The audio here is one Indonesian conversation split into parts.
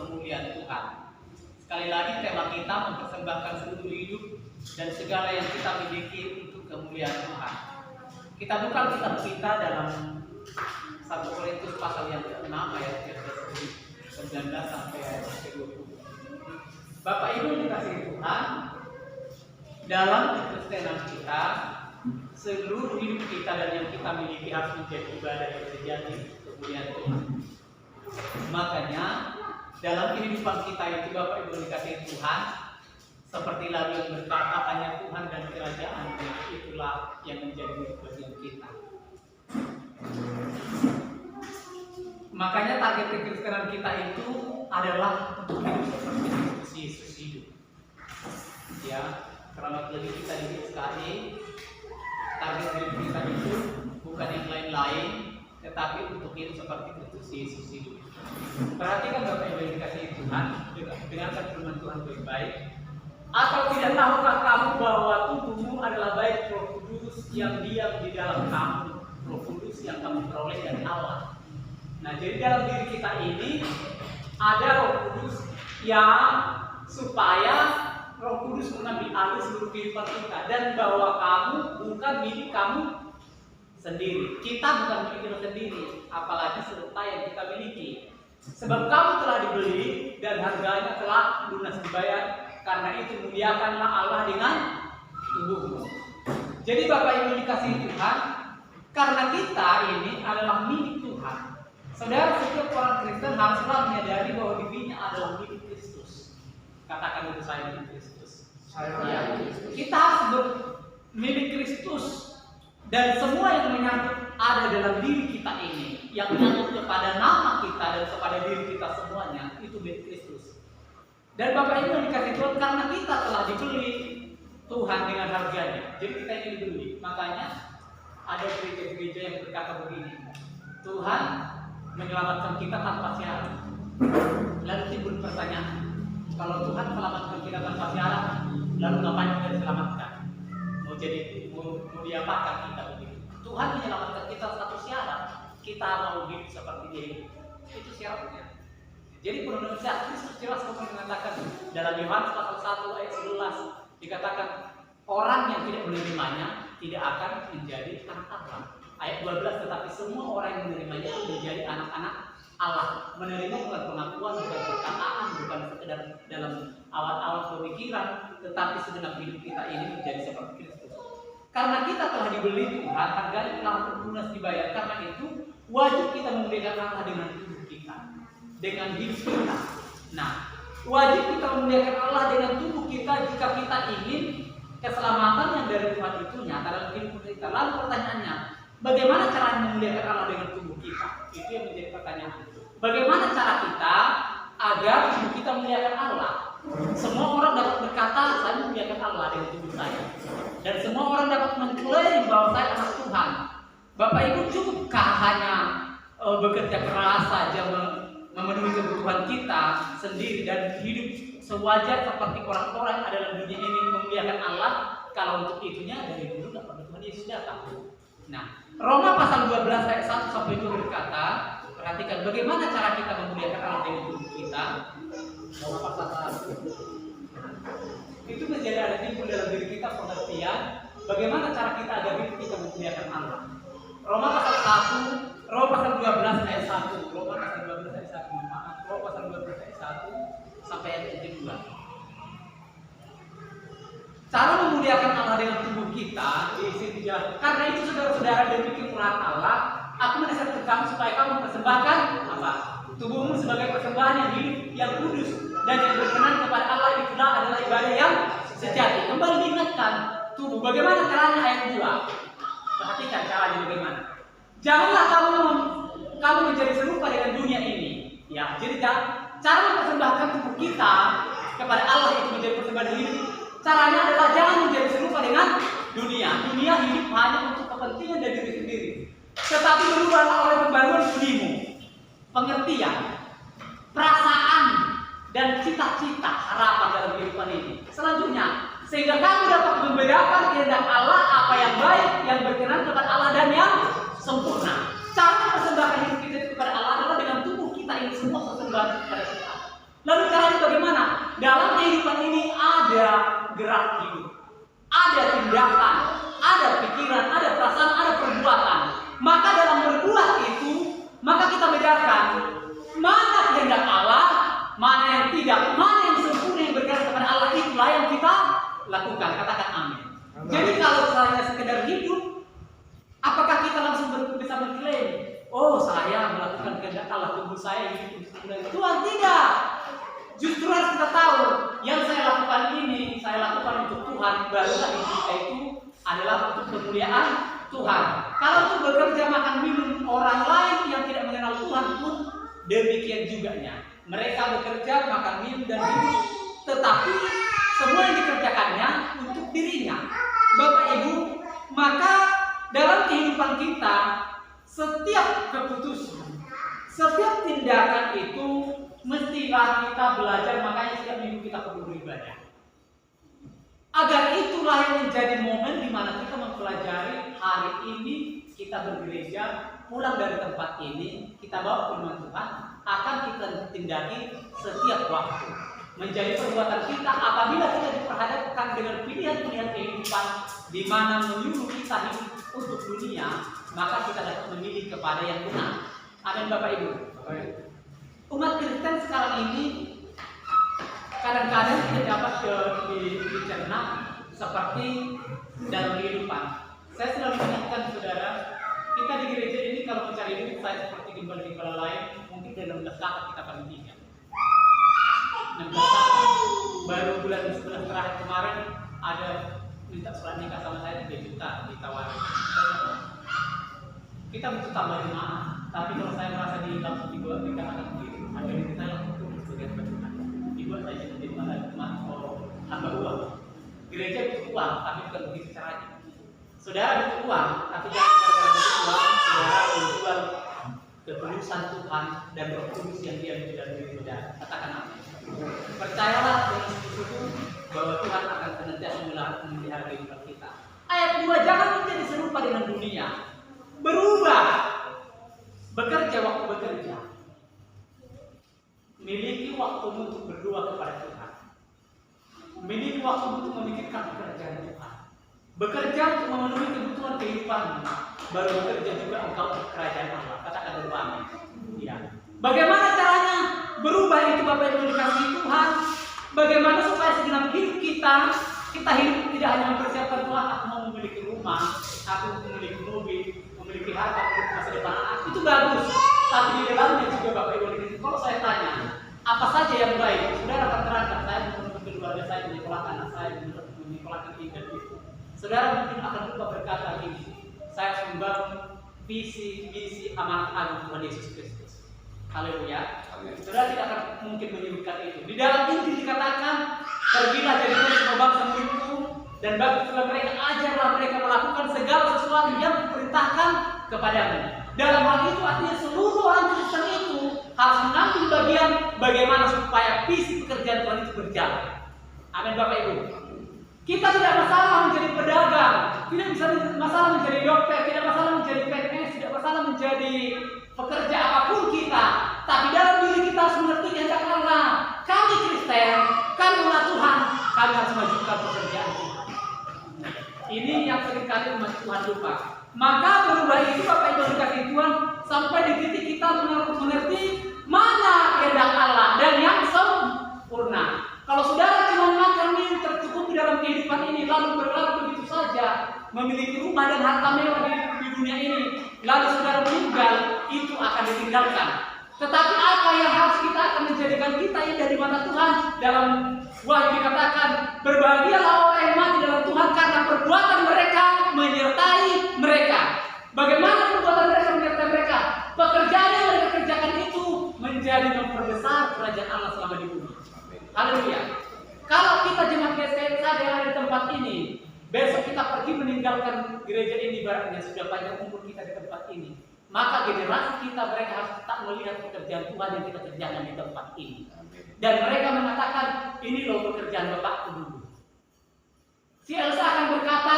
kemuliaan Tuhan. Sekali lagi tema kita mempersembahkan seluruh hidup dan segala yang kita miliki untuk kemuliaan Tuhan. Kita buka kitab kita dalam 1 Korintus pasal yang ke-6 ayat 19 sampai ayat 20. Bapak Ibu dikasihi Tuhan, dalam kekristenan kita, seluruh hidup kita dan yang kita miliki harus menjadi ibadah yang sejati kemuliaan Tuhan. Makanya dalam kehidupan kita itu Bapak Ibu dikasihi Tuhan, seperti lagu yang berkata hanya Tuhan dan kerajaan, itulah yang menjadi bagian kita. Makanya target kekristenan kita itu adalah untuk hidup seperti Yesus hidup. Ya, karena lebih kita di SKI, target hidup kita itu bukan yang lain-lain, tetapi untuk hidup seperti Yesus hidup. Perhatikan Bapak Ibu yang dikasihi Tuhan, dengarkan firman Tuhan baik-baik. Atau tidak tahukah kamu bahwa tubuhmu adalah baik Roh Kudus yang diam di dalam kamu, Roh Kudus yang kamu peroleh dari Allah. Nah, jadi dalam diri kita ini ada Roh Kudus yang supaya Roh Kudus mengambil alih seluruh kehidupan kita, dan bahwa kamu bukan milik kamu sendiri. Kita bukan milik kita sendiri, apalagi serta yang kita miliki. Sebab kamu telah dibeli dan harganya telah lunas dibayar. Karena itu muliakanlah Allah dengan tubuhmu. Jadi Bapak Ibu dikasihi Tuhan, karena kita ini adalah milik Tuhan. Saudara, setiap orang Kristen haruslah menyadari bahwa dirinya adalah milik Kristus. Katakan itu, saya milik Kristus. Kita harus milik Kristus, dan semua yang menyangkut ada dalam diri kita ini, yang menyangkut kepada nama kita dan kepada diri kita semuanya, itu milik Kristus. Dan Bapak Ibu yang dikasih Tuhan, karena kita telah dibeli Tuhan dengan harganya, jadi kita ini dibeli. Makanya ada gereja-gereja yang berkata begini, Tuhan menyelamatkan kita tanpa syarat. Lalu timbul pertanyaan, kalau Tuhan menyelamatkan kita tanpa syarat, lalu ngapain kita diselamatkan? Mau diapakan kita begitu? Tuhan menyelamatkan kita satu syarat, kita mau hidup seperti Dia hidup. Itu syaratnya. Jadi penuntut Kristus jelas mengatakan dalam Yohanes pasal 1 ayat 11 dikatakan orang yang tidak menerimanya tidak akan menjadi anak Allah. Ayat 12, tetapi semua orang yang menerimanya menjadi anak-anak Allah. Menerima bukan pengakuan, bukan perkataan, bukan sekedar dalam awal-awal pemikiran, tetapi segenap hidup kita ini menjadi seperti Kristus. Karena kita telah dibeli Tuhan, harganya telah lunas dibayar. Karena itu wajib kita memuliakan Allah dengan tubuh kita, dengan hidup kita. Nah, wajib kita memuliakan Allah dengan tubuh kita jika kita ingin keselamatan yang dari Tuhan itu nyata dalam hidup kita. Lalu pertanyaannya, bagaimana cara memuliakan Allah dengan tubuh kita? Itu yang menjadi pertanyaan. Bagaimana cara kita agar tubuh kita memuliakan Allah? Semua orang dapat berkata, saya memuliakan Allah dengan tubuh saya. Dan semua orang dapat mengklaim bahwa saya anak Tuhan. Bapak Ibu, cukupkah hanya bekerja keras saja memenuhi kebutuhan kita sendiri dan hidup sewajar seperti orang-orang yang ada dalam dunia ini memuliakan Allah? Kalau untuk itunya dari dulu tidak pernah Tuhan Yesus datang. Nah, Roma pasal 12 ayat 1 sampai 2 berkata, perhatikan bagaimana cara kita memuliakan Allah dengan tubuh kita. Roma pasal 1 itu menjadi ada timbul dalam diri kita pengertian bagaimana cara kita agar hidup kita memuliakan Allah. Roma pasal 1, Roma pasal 12 ayat 1, Roma pasal 12 ayat 1, Roma pasal 12 ayat 1 sampai ayat 2. Cara memuliakan Allah dengan tubuh kita di sini dijelaskan. Karena itu saudara-saudara, demi kemurahan Allah, aku menasihatkan kamu supaya kamu persembahkan apa? Tubuhmu sebagai persembahan yang hidup, yang kudus dan yang berkenan kepada Allah, itulah adalah ibadah yang sejati. Kembali diingatkan tubuh. Bagaimana caranya ayat 2? Perhatikan caranya bagaimana. Janganlah kamu menjadi serupa dengan dunia ini. Ya, jadi cara mempersembahkan tubuh kita kepada Allah itu menjadi persembahan hidup. Caranya adalah jangan menjadi serupa dengan dunia. Dunia hidup hanya untuk kepentingan dari diri sendiri. Tetapi berubahlah oleh pembaruan budimu, pengertian, perasaan, dan cita-cita harapan dalam kehidupan ini. Selanjutnya, sehingga kamu dapat membedakan kehendak Allah, apa yang baik, yang berkenan kepada Allah, dan yang sempurna. Cara mempersembahkan hidup kita kepada Allah adalah dengan tubuh kita ini semua persembahan kepada kita. gerak hidup. Ada tindakan, ada pikiran, ada perasaan, ada perbuatan. Maka dalam berbuat itu, maka kita bedakan mana kehendak Allah, mana yang tidak, mana yang sempurna yang berkenan kepada Allah, itulah yang kita lakukan. Katakan amin. Jadi kalau saya sekedar hidup, apakah kita langsung bisa mengklaim, oh saya melakukan kehendak Allah, tubuh saya hidup untuk Tuhan? Tidak. Justru harus kita tahu, yang saya lakukan ini, saya lakukan untuk Tuhan, barulah hidup kita itu adalah untuk kemuliaan Tuhan. Kalau untuk bekerja, makan, minum orang lain yang tidak mengenal Tuhan pun demikian juganya. Mereka bekerja, makan, minum, dan hidup, tetapi semua yang dikerjakannya untuk dirinya. Bapak Ibu, maka dalam kehidupan kita, setiap keputusan, setiap tindakan itu mestilah kita belajar. Makanya setiap minggu kita perlu beribadah, agar itulah yang menjadi momen di mana kita mempelajari. Hari ini kita bergereja, pulang dari tempat ini, kita bawa firman Tuhan, akan kita tindaki setiap waktu. Menjadi perbuatan kita apabila kita diperhadapkan dengan pilihan-pilihan kehidupan di mana menyuruh kita hidup untuk dunia, maka kita dapat memilih kepada yang benar. Amin Bapak Ibu. Umat Kristen sekarang ini kadang-kadang tidak dapat dicerna seperti dalam kehidupan. Saya selalu mengingatkan saudara, kita di gereja ini kalau mencari duit, saya seperti gembala-gembala lain, mungkin dari 16 kakak kita paling tinggi. 16 kakak, baru bulan 11 terakhir kemarin ada minta surat nikah sama saya 3 juta ditawarin. Kita butuh tambah jemaah, tapi kalau saya merasa langsung dibuat dikatakan begitu, harga diri saya langsung turun sebagai bagaimana dibuat saja menjadi malah tambah uang. Gereja butuh uang, tapi bukan begitu caranya. Saudara butuh uang, tapi jangan gara-gara butuh uang, saudara menjual ketulusan Tuhan dan Roh Kudus yang Dia beri dalam diri saudara. Katakan amin. Percayalah dengan sungguh-sungguh bahwa Tuhan akan senantiasa memelihara kehidupan kita. Ayat 2, jangan menjadi serupa dengan dunia. Berubah, bekerja waktu bekerja. Miliki waktu untuk berdoa kepada Tuhan. Miliki waktu untuk memikirkan pekerjaan Tuhan. Bekerja untuk memenuhi kebutuhan kehidupanmu. Baru bekerja juga engkau untuk kerajaan Allah. Katakan dulu amin. Ya. Bagaimana caranya berubah itu Bapak Ibu dikasihi Tuhan? Bagaimana supaya segenap hidup kita hidup tidak hanya mempersiapkan Tuhan, aku mau memiliki rumah, aku memiliki mobil, memiliki harta untuk masa depan anak, itu bagus. Tapi di dalamnya juga Bapak Ibu dikasihi, kalau saya tanya, apa saja yang baik? Saudara akan terangkan, saya menemukan keluarga saya, menyekolahkan anak saya, menyekolahkan ini dan itu. Saudara mungkin akan lupa berkata gini, saya membangun visi misi amanat agung Tuhan Yesus Kristus. Haleluya. Saudara tidak akan mungkin menyebutkan itu. Di dalam Injil dikatakan, pergilah jadikan semua bangsa muridku dan baptislah mereka, ajarlah mereka melakukan segala sesuatu yang diperintahkan kepadamu. Dalam hal itu artinya seluruh orang Kristen itu harus mengambil bagian bagaimana supaya visi pekerjaan Tuhan itu berjalan. Amin Bapak Ibu. Kita tidak masalah menjadi pedagang, tidak bisa masalah menjadi dokter, tidak masalah menjadi PNS, tidak masalah menjadi pekerja apapun kita. Tapi dalam diri kita harus mengerti kehendak Allah. Kami Kristen, kami umat Tuhan, kami harus majukan pekerjaan Tuhan. Ini yang seringkali umat Tuhan lupa. Maka berubah itu Bapak Ibu dikasih Tuhan sampai di titik kita mengerti mana kehendak Allah dan yang sempurna. Kalau saudara cuma makan minum tercukupi dalam kehidupan ini, lalu berlalu begitu saja, memiliki rumah dan harta mewah di dunia ini, lalu saudara meninggal, itu akan ditinggalkan. Tetapi apa yang harus kita akan menjadikan kita ini dari mata Tuhan? Dalam Wahyu dikatakan, berbahagialah orang yang mati dalam Tuhan karena perbuatan mereka menyertai mereka. Bagaimana perbuatan mereka menyertai mereka? Pekerjaan yang mereka kerjakan itu menjadi memperbesar kerajaan Allah selama di bumi. Haleluya. Kalau kita jemaat GSKM saja yang ada di tempat ini, besok kita pergi meninggalkan gereja ini, ibaratnya sudah panjang umur kita di tempat ini, maka generasi kita mereka harus tetap melihat pekerjaan Tuhan yang kita kerjakan di tempat ini. Dan mereka mengatakan, ini loh pekerjaan bapakku dulu. Si Elsa akan berkata,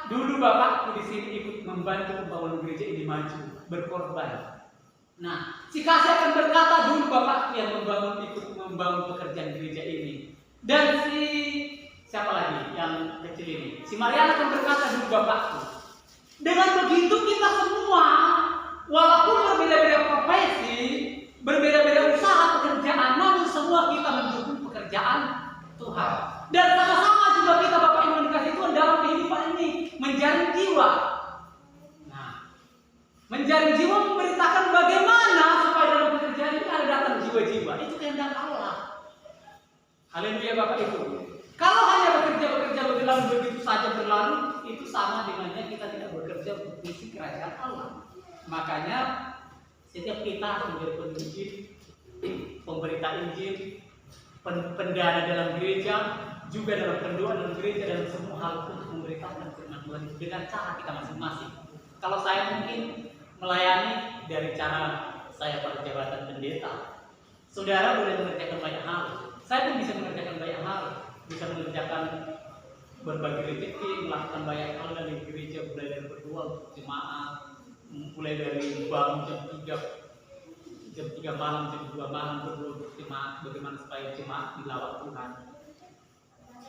dulu bapakku di sini ikut membantu membangun gereja ini maju, berkorban. Nah, si Kasih akan berkata, dulu bapakku yang ikut membangun pekerjaan gereja ini. Dan si Siapa lagi yang kecil ini? Si Mariana akan berkata dulu bapakku. Dengan begitu kita semua, walaupun berbeda-beda profesi, berbeda-beda usaha pekerjaan, namun semua kita mendukung pekerjaan Tuhan. Dan sama-sama juga kita Bapak Ibu dikasih Tuhan dalam kehidupan ini menjaring jiwa. Nah, menjaring jiwa memberitakan bagaimana supaya dalam pekerjaan ini ada datang jiwa-jiwa. Itu kehendak Allah. Haleluya Bapak Ibu. Kalau hanya bekerja berlalu begitu saja berlalu, itu sama dengannya kita tidak bekerja untuk misi kerajaan Allah. Makanya setiap kita harus menjadi penginjil, pemberita Injil, pendana dalam gereja, juga dalam pendoa dalam gereja, dalam semua hal untuk memberitakan firman Tuhan dengan cara kita masing-masing. Kalau saya mungkin melayani dari cara saya pada jabatan pendeta, saudara boleh mengerjakan banyak hal. Saya pun bisa mengerjakan banyak hal. Bisa mengerjakan berbagai rezeki, melakukan banyak hal dari gereja, mulai dari berdoa untuk jemaat, mulai dari bangun jam 3 malam, jam 2 malam berdoa untuk jemaat, bagaimana supaya jemaat dilawat Tuhan,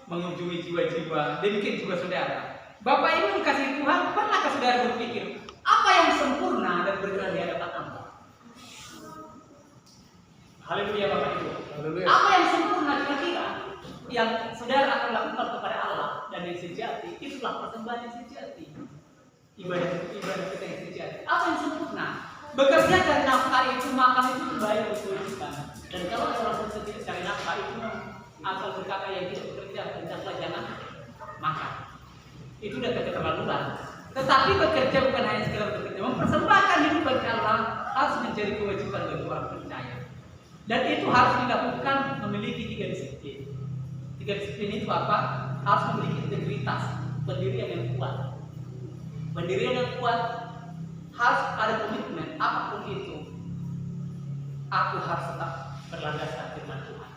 mengunjungi jiwa-jiwa. Demikian juga saudara. Bapak Ibu dikasih Tuhan, pernahkah saudara berpikir apa yang sempurna dan berkenan di hadapan Allah? Haleluya Bapak Ibu. Haleluya. Apa yang sempurna kira-kira yang saudara akan lakukan kepada Allah dan yang sejati, itulah persembahan yang sejati, ibadah kita yang sejati. Apa yang sempurna? Bekerja cari nafkah itu, makan itu dibayar berkewajiban. Dan kalau ada orang sendiri cari nafkah itu asal berkata yang tidak bekerja, hendaklah jangan makan. Itu sudah keterlaluan. Tetapi bekerja bukan hanya sekedar bekerja, mempersembahkan hidup bagi Allah harus menjadi kewajiban bagi orang percaya. Dan itu harus dilakukan memiliki 3 disiplin. 3 disiplin itu apa? Harus memiliki integritas, pendirian yang kuat. Pendirian yang kuat harus ada komitmen, apapun itu. Aku harus tetap berlandaskan firman Tuhan.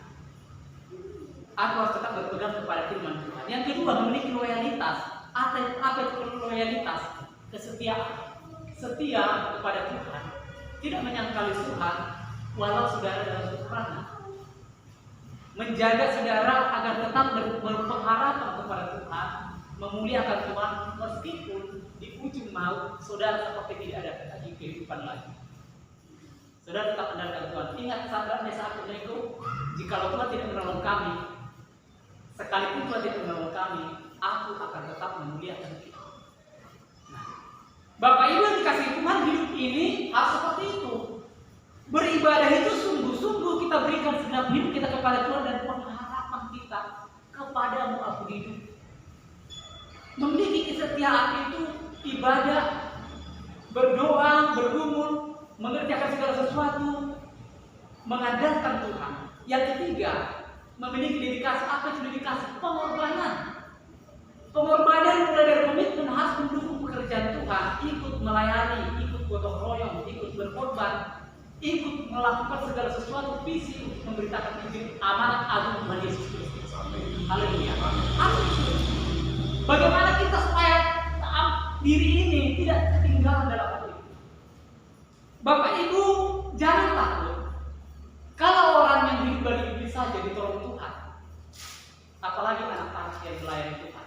Aku harus tetap berpegang kepada firman Tuhan. Yang kedua, memiliki loyalitas. Apa itu loyalitas? Kesetiaan. Setia kepada Tuhan. Tidak menyangkali Tuhan, walau saudara dalam kekurangan. Menjaga saudara agar tetap berpengharapan kepada Tuhan, memuliakan Tuhan meskipun di ujung maut saudara seperti tidak ada lagi kehidupan lagi. Saudara tetap andalkan Tuhan. Ingat sahabatnya saat menego, jikalau Tuhan tidak menolong kami, sekalipun Tuhan tidak menolong kami, aku akan tetap memuliakan Tuhan. Nah, Bapak Ibu yang dikasih Tuhan, hidup ini harus seperti itu. Beribadah itu sungguh-sungguh kita berikan segenap hidup kita kepada Tuhan dan pengharapan kita kepadamu aku hidup. Memiliki kesetiaan itu ibadah, berdoa, bergumul, mengerjakan segala sesuatu, mengandalkan Tuhan. Yang ketiga, memiliki dedikasi. Apa itu dedikasi? Pengorbanan. Pengorbanan mulai dari komitmen harus mendukung pekerjaan Tuhan, ikut melayani, ikut gotong royong, ikut berkorban, ikut melakukan segala sesuatu visi untuk memberitakan Injil amanat agung Tuhan Yesus Kristus. Haleluya. Bagaimana kita supaya diri ini tidak ketinggalan dalam hal itu? Bapak Ibu jangan takut kalau orang yang hidup dari iblis saja ditolong Tuhan, apalagi anak-anak yang melayani Tuhan.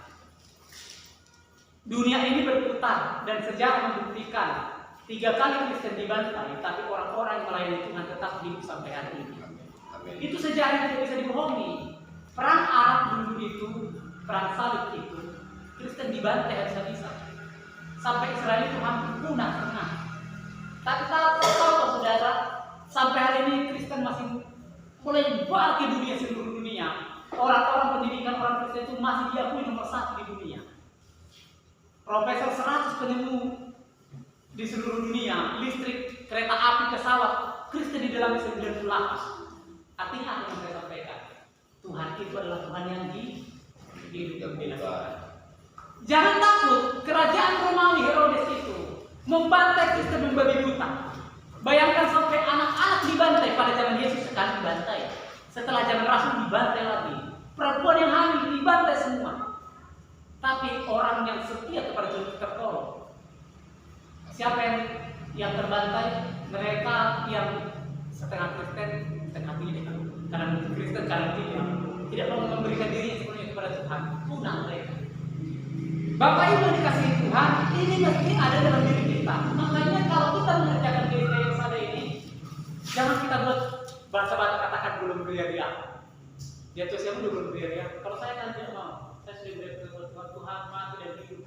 Dunia ini berputar dan sejarah membuktikan 3 kali Kristen dibantai, tapi orang-orang yang melayani Tuhan tetap hidup sampai hari ini. Amin. Itu sejarah yang tidak bisa dibohongi. Perang Arab dulu itu, perang salib itu, Kristen dibantai habis-habisan. Sampai Israel itu hampir punah tengah. Tapi tahu saudara, sampai hari ini Kristen masih melebar ke dunia, seluruh dunia. Orang-orang pendidikan orang Kristen itu masih diakui nomor 1 di dunia. Profesor 100 penemu di seluruh dunia, listrik, kereta api, pesawat, Kristen di dalamnya 98. Artinya apa yang saya sampaikan? Tuhan itu adalah Tuhan yang dihidupkan. Jangan takut, kerajaan Romawi Herodes itu membantai Kristen membabi buta. Bayangkan sampai anak-anak dibantai pada zaman Yesus, sekali dibantai. Setelah zaman Rasul dibantai lagi. Perempuan yang hamil dibantai semua. Tapi orang yang setia kepada Tuhan tertolong. Siapa yang terbantai? Mereka yang setengah Kristen, setengah tidak. Karena Kristen, karena tidak mau memberikan diri sepenuhnya kepada Tuhan, punah mereka. Bapak Ibu yang dikasihi Tuhan, ini mesti ada dalam diri kita. Makanya kalau kita mengerjakan diri yang sada ini, jangan kita buat bahasa-bahasa katakan belum beria-ria. Ya tuh saya belum beria-ria. Kalau saya kan tidak mau, saya sudah berdoa Tuhan mati dan hidup.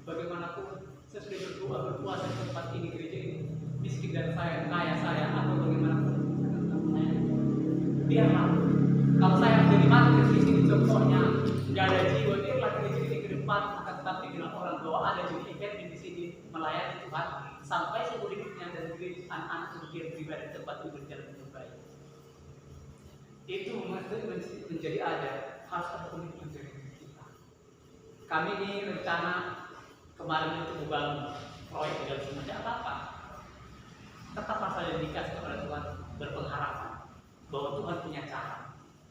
Bagaimanapun saya sudah berdoa berpuasa di tempat ini gereja ini, miskin dan saya, kaya saya atau bagaimanapun. Biarlah. Kalau saya menjadi mati di sini contohnya, nggak ada jiwa, biarlah gereja ini ke depan akan tetap dibilang orang bahwa ada jadi event di sini melayani Tuhan sampai seumur hidupnya dan gereja anak-anak kemudian pribadi tempat itu berjalan dengan baik. Itu menjadi ada harus ada komitmen dari kita. Kami ini rencana kemarin itu membangun proyek di dalam semua tidak apa-apa. Tetap asal dikasih kepada Tuhan berpengharapan bahwa Tuhan punya cara.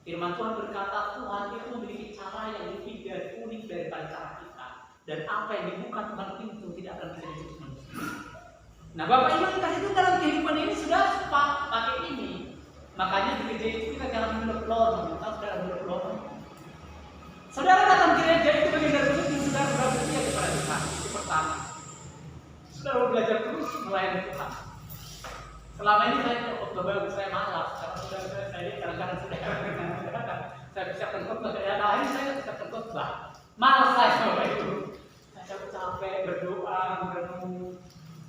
Firman Tuhan berkata Tuhan itu memiliki cara yang lebih dari unik daripada cara kita. Dan apa yang dibuka Tuhan pintu tidak akan bisa ditutup manusia. Nah Bapak Ibu kita itu dalam kehidupan ini sudah pakai ini. Makanya di gereja itu kita jangan menelpon, kita saudara menelpon. Saudara datang gereja itu bagian dari itu saudara bersedia kepada Tuhan. Itu pertama. Saudara belajar terus melayani Tuhan. Selama ini saya khotbah saya malas karena saudara saya kadang-kadang saya persiapkan khotbah ya hari saya persiapkan khotbah. Malas saya Bapak Ibu. Saya capek berdoa, merenung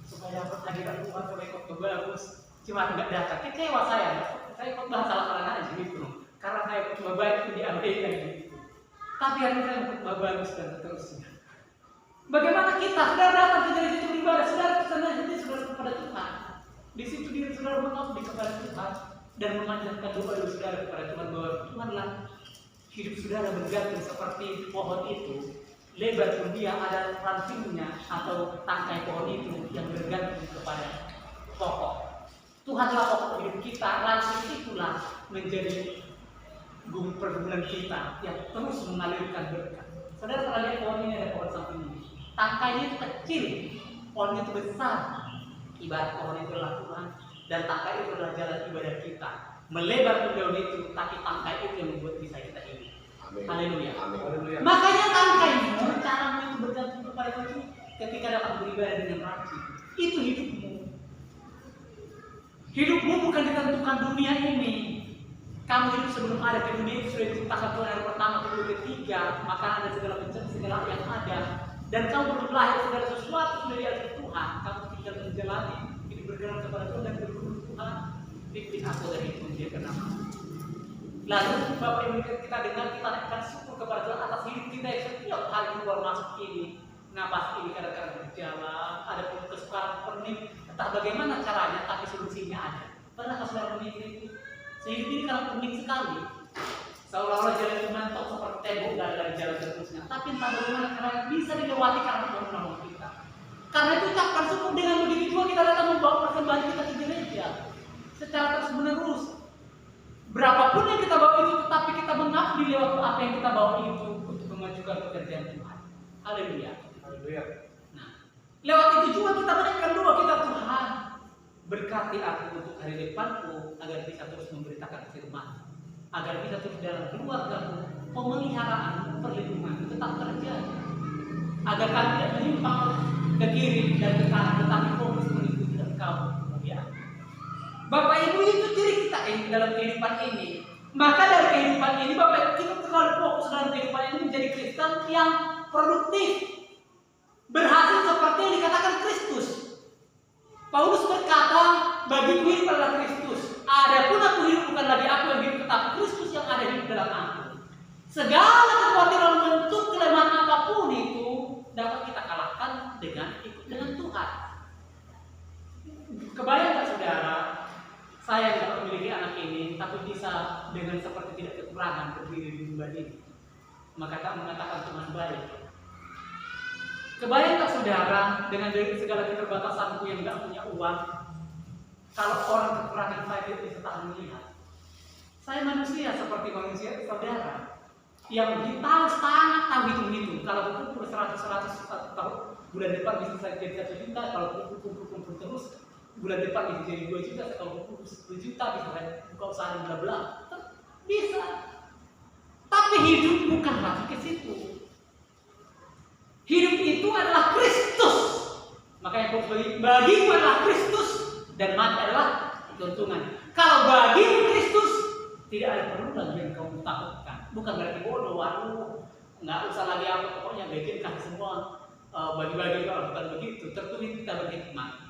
supaya kehadiran Tuhan supaya khotbah bagus. Cuma enggak datang. Kecewa saya khotbah salah-salah aja gitu. Karena saya cuma baik itu diabaikan gitu. Tapi hari ini saya khotbah bagus dan seterusnya. Bagaimana kita sudah datang ke gereja itu beribadah, saudara kesana jadi saudara kepada Tuhan. Di situ diri saudara mengabdi kepada Tuhan dan memanjatkan doa saudara kepada Tuhan bahwa Tuhanlah hidup saudara bergantung seperti pohon itu. Lebar pun dia ada rantingnya atau tangkai pohon itu yang bergantung kepada pokok. Tuhanlah pokok hidup kita, ranting itulah menjadi perkebunan kita yang terus mengalirkan berkat. Saudara pernah lihat pohon ini, ada pohon samping ini. Tangkainya itu kecil, pohonnya itu besar. Ibarat pohon itu adalah Tuhan dan tangkai itu adalah jalan ibadah kita. Melebar ke daun itu, tapi tangkai itu yang membuat bisa kita hidup. Haleluya. Makanya tangkaimu, caramu itu bergantung kepada itu ketika dapat beribadah dengan rajin. Itu hidupmu. Hidupmu bukan ditentukan dunia ini. Kamu hidup sebelum ada ke dunia itu sudah diciptakan Tuhan yang pertama, kedua, ketiga. Maka ada segala macam segala yang ada. Dan kamu belum lahir segala sesuatu sudah diatur Tuhan. Kamu tinggal menjalani hidup bergerak kepada Tuhan dan berguru Tuhan. Pimpin aku dari itu menjadi nama. Lalu Bapak Ibu kita dengar kita naikkan syukur kepada Tuhan atas hidup kita yang setiap hari keluar masuk ini. Napas ini kadang-kadang berjalan. Ada kesukaran pening. Entah bagaimana caranya, tapi solusinya ada. Pernahkah saudara memikir itu? Hidup ini kalau pening sekali. Seolah-olah jalan itu mentok seperti tembok dari jalan terusnya. Tapi entah bagaimana caranya bisa dilewati karena Tuhan kita. Karena itu ucapkan syukur dengan begitu juga kita datang membawa persembahan kita ke gereja secara terus-menerus. Berapapun yang kita bawa itu, tetapi kita mengabdi lewat apa yang kita bawa itu untuk memajukan pekerjaan Tuhan. Haleluya. Nah, lewat itu juga kita menaikkan doa kita, Tuhan berkati aku untuk hari depanku agar bisa terus memberitakan firman, agar bisa terus dalam keluargaku pemeliharaan perlindungan tetap terjadi, agar kami tidak menyimpang ke kiri dan ke kanan tetapi fokus mengikuti Engkau. Ya, Bapak Ibu itu ciri kita dalam kehidupan ini. Maka dari kehidupan ini Bapak Ibu kita terlalu fokus dalam kehidupan ini menjadi Kristen yang produktif, berhasil seperti yang dikatakan Kristus. Paulus berkata, bagiku hidup adalah Kristus. Adapun aku hidup bukan lagi aku yang hidup, tetapi Kristus yang ada hidup dalam aku. Segala kekhawatiran bentuk kelemahan apapun itu dapat kita kalahkan dengan ikut dengan Tuhan. Kebayang nggak saudara? Saya nggak memiliki anak ini, tapi bisa dengan seperti tidak kekurangan berdiri di rumah ini. Maka tak mengatakan Tuhan baik. Kebayang tak saudara dengan segala keterbatasanku yang tidak punya uang, kalau orang kekurangan saya tidak bisa tahan melihat. Saya manusia seperti manusia saudara yang sangat tahu hitung-hitung. Kalau kumpul 100 tahun bulan depan bisa saya jadi 1 juta, kalau kumpul terus bulan depan bisa jadi 2 juta, kalau kumpul 10 juta bisa saya buka usaha bla bla. Bisa. Tapi hidup bukan lagi dan mati adalah keuntungan. Kalau bagi Kristus tidak ada perlu lagi yang kamu takutkan. Bukan berarti bodoh, waduh, nggak usah lagi apa, pokoknya bikinkan semua bagi-bagi orang, bukan begitu. Tertulis kita berhikmat.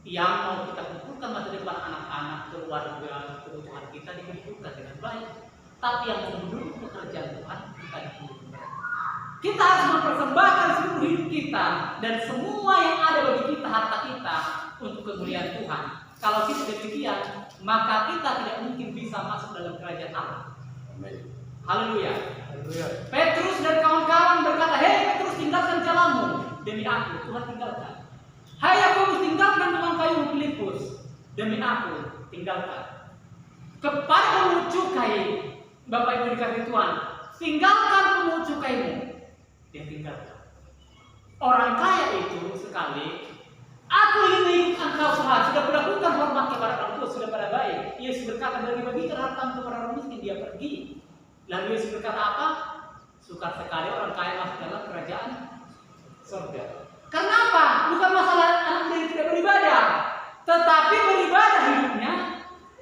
Yang mau kita kumpulkan masa depan anak-anak, keluarga, kebutuhan kita dikumpulkan dengan baik. Tapi yang mendukung pekerjaan Tuhan kita dikumpulkan. Kita harus mempersembahkan seluruh hidup kita dan semua yang ada bagi kita, harta kita, untuk kemuliaan Tuhan. Kalau kita demikian, maka kita tidak mungkin bisa masuk dalam kerajaan Allah. Amin. Haleluya. Petrus dan kawan-kawan berkata, "Hei Petrus, tinggalkan jalanmu demi aku." Tuhan tinggalkan. "Hai Yakobus, tinggalkan tukang kayu Filipus demi aku." Tinggalkan. Kepada pemungut cukai, Bapak Ibu dikasih Tuhan, tinggalkan pemungut cukaimu. Dia tinggalkan. Orang kaya itu sekali, "Aku ingin mengikut engkau Tuhan." Sudah melakukan hormat kepada orang tua, sudah pada baik. Yesus berkata, "Bagi-bagikan hartamu kepada orang miskin." Dia pergi. Lalu Yesus berkata apa? Sukar sekali orang kaya masuk dalam kerajaan surga. Kenapa? Bukan masalah anak muda yang tidak beribadah, tetapi beribadah hidupnya,